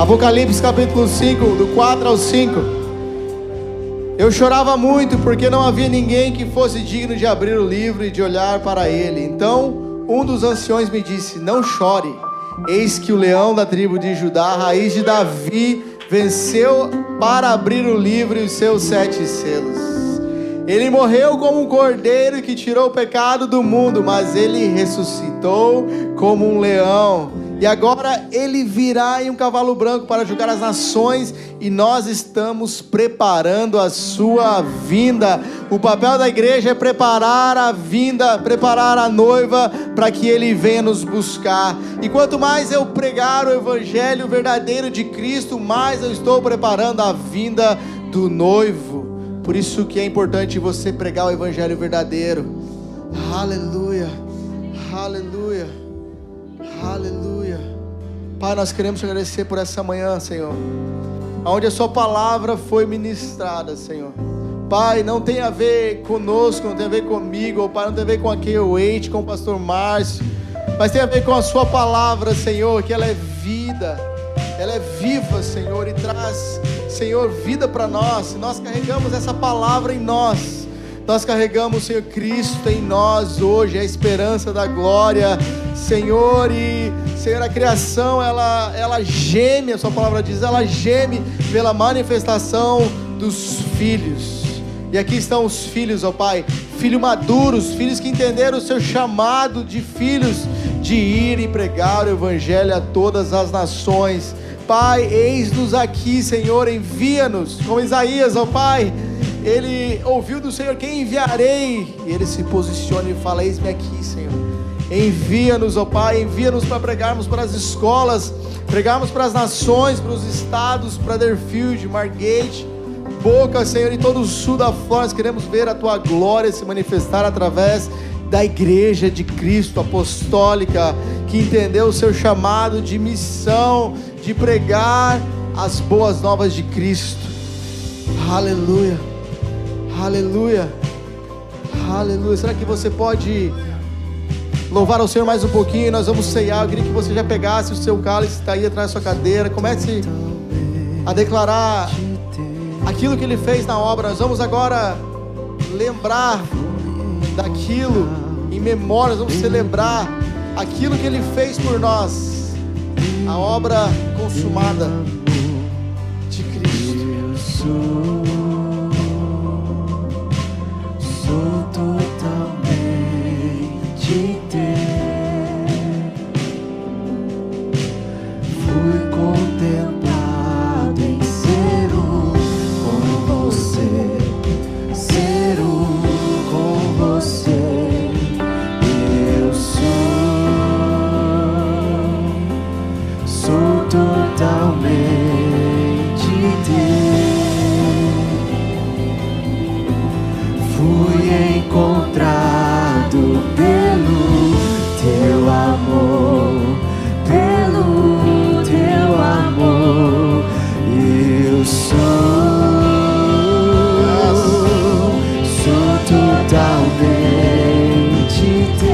Apocalipse capítulo 5, do 4 ao 5. Eu chorava muito porque não havia ninguém que fosse digno de abrir o livro e de olhar para ele. Então um dos anciões me disse: não chore, eis que o leão da tribo de Judá, a raiz de Davi, venceu para abrir o livro e os seus 7 selos. Ele morreu como um cordeiro que tirou o pecado do mundo, mas ele ressuscitou como um leão. E agora ele virá em um cavalo branco para julgar as nações, e nós estamos preparando a sua vinda. O papel da igreja é preparar a vinda, preparar a noiva para que ele venha nos buscar. E quanto mais eu pregar o evangelho verdadeiro de Cristo, mais eu estou preparando a vinda do noivo. Por isso que é importante você pregar o evangelho verdadeiro. Aleluia, aleluia, aleluia. Pai, nós queremos te agradecer por essa manhã, Senhor, onde a sua palavra foi ministrada, Senhor. Pai, não tem a ver conosco, não tem a ver comigo, Pai, não tem a ver com a K8, com o pastor Márcio, mas tem a ver com a sua palavra, Senhor, que ela é vida, ela é viva, Senhor, e traz, Senhor, vida para nós. Nós carregamos essa palavra em nós. Nós carregamos, Senhor, Cristo em nós hoje, a esperança da glória, Senhor. E, Senhor, a criação, ela geme, a sua palavra diz, ela geme pela manifestação dos filhos. E aqui estão os filhos, ó Pai, filhos maduros, filhos que entenderam o seu chamado de filhos, de ir e pregar o evangelho a todas as nações. Pai, eis-nos aqui, Senhor, envia-nos, como Isaías, ó Pai, ele ouviu do Senhor: quem enviarei? E ele se posiciona e fala: eis-me aqui, Senhor. Envia-nos, ó Pai, envia-nos para pregarmos para as escolas, pregarmos para as nações, para os estados, para Deerfield, Margate, Boca, Senhor, e todo o sul da Flórida. Nós queremos ver a tua glória se manifestar através da igreja de Cristo apostólica, que entendeu o seu chamado de missão, de pregar as boas novas de Cristo. Aleluia, aleluia, aleluia. Será que você pode louvar ao Senhor mais um pouquinho? Nós vamos ceiar. Eu queria que você já pegasse o seu cálice, está aí atrás da sua cadeira. Comece a declarar aquilo que Ele fez na obra. Nós vamos agora lembrar daquilo em memória. Nós vamos celebrar aquilo que Ele fez por nós, a obra consumada de Cristo. Sou totalmente teu. Fui contemplado em ser um com você, ser um com você. Eu sou totalmente teu. Fui encontrado pelo teu amor, pelo teu amor. Eu sou totalmente teu.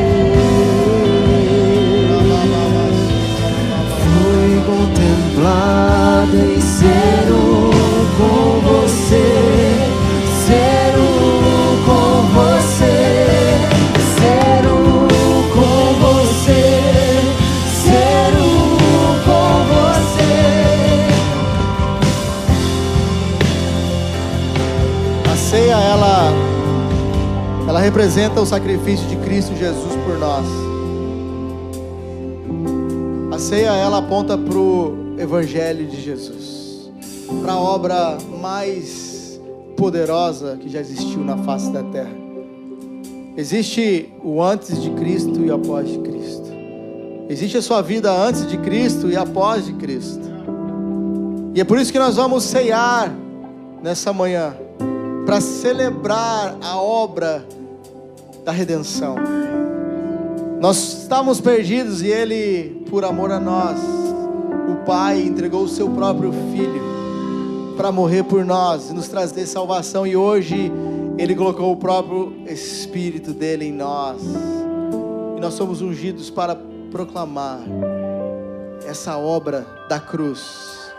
Fui contemplado em ser um com você, ser um com você, ser um com você, ser um com você. A ceia, ela representa o sacrifício de Cristo Jesus por nós. A ceia, ela aponta para o Evangelho de Jesus, para a obra mais poderosa que já existiu na face da terra. Existe o antes de Cristo e o após de Cristo. Existe a sua vida antes de Cristo e após de Cristo. E é por isso que nós vamos ceiar nessa manhã, para celebrar a obra da redenção. Nós estávamos perdidos e Ele, por amor a nós, o Pai entregou o seu próprio Filho para morrer por nós e nos trazer salvação. E hoje Ele colocou o próprio Espírito dele em nós, e nós somos ungidos para proclamar essa obra da cruz,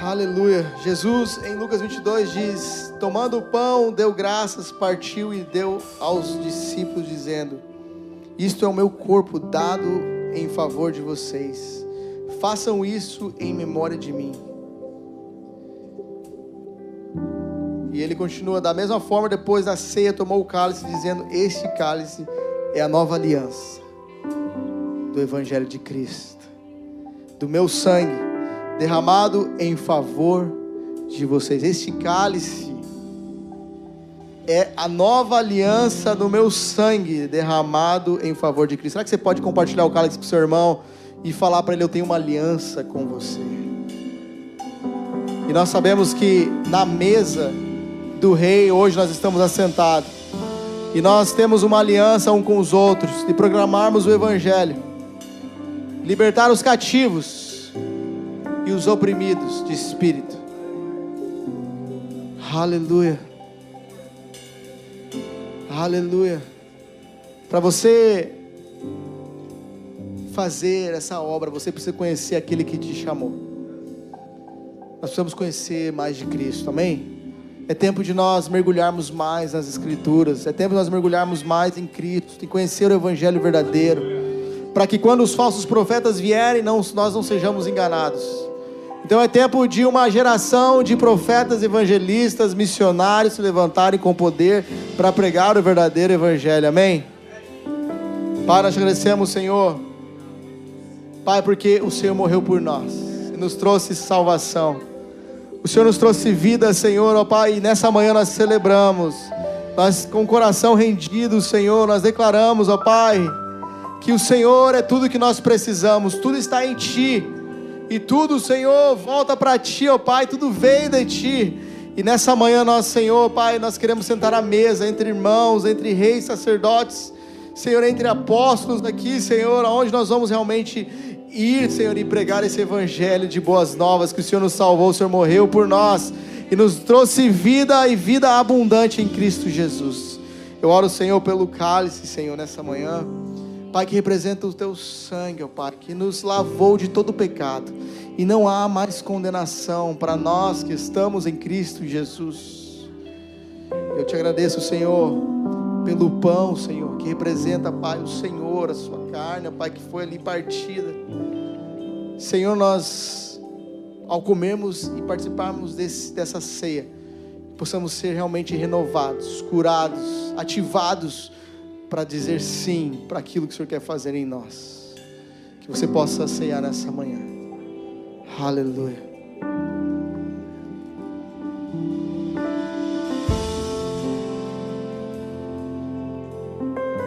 Aleluia. Jesus, em Lucas 22, diz: tomando o pão, deu graças, partiu e deu aos discípulos, dizendo: isto é o meu corpo dado em favor de vocês. Façam isso em memória de mim. E ele continua: da mesma forma, depois da ceia, tomou o cálice, dizendo: este cálice é a nova aliança do Evangelho de Cristo, do meu sangue, derramado em favor de vocês. Este cálice é a nova aliança do meu sangue, derramado em favor de Cristo. Será que você pode compartilhar o cálice com o seu irmão e falar para ele: eu tenho uma aliança com você? E nós sabemos que na mesa do rei, hoje nós estamos assentados, e nós temos uma aliança um com os outros, de proclamarmos o Evangelho, libertar os cativos e os oprimidos de espírito. Aleluia. Aleluia. Para você fazer essa obra, você precisa conhecer aquele que te chamou. Nós precisamos conhecer mais de Cristo, amém? É tempo de nós mergulharmos mais nas Escrituras, é tempo de nós mergulharmos mais em Cristo, em conhecer o Evangelho verdadeiro, para que quando os falsos profetas vierem, nós não sejamos enganados. Então é tempo de uma geração de profetas, evangelistas, missionários se levantarem com poder para pregar o verdadeiro Evangelho, amém? Pai, nós te agradecemos, Senhor, Pai, porque o Senhor morreu por nós e nos trouxe salvação. O Senhor nos trouxe vida, Senhor, ó Pai, e nessa manhã nós celebramos, nós com o coração rendido, Senhor, nós declaramos, ó Pai, que o Senhor é tudo que nós precisamos, tudo está em Ti, e tudo, Senhor, volta para Ti, ó Pai, tudo veio de Ti, e nessa manhã nós, Senhor, Pai, nós queremos sentar à mesa, entre irmãos, entre reis, sacerdotes, Senhor, entre apóstolos aqui, Senhor, aonde nós vamos realmente ir, Senhor, e pregar esse Evangelho de boas novas, que o Senhor nos salvou, o Senhor morreu por nós, e nos trouxe vida e vida abundante em Cristo Jesus. Eu oro, Senhor, pelo cálice, Senhor, nessa manhã, Pai, que representa o Teu sangue, ó Pai, que nos lavou de todo pecado, e não há mais condenação para nós que estamos em Cristo Jesus. Eu te agradeço, Senhor, pelo pão, Senhor, que representa, Pai, o Senhor, a sua carne, Pai, que foi ali partida. Senhor, nós, ao comermos e participarmos dessa ceia, possamos ser realmente renovados, curados, ativados, para dizer sim para aquilo que o Senhor quer fazer em nós. Que você possa ceiar nessa manhã. Aleluia.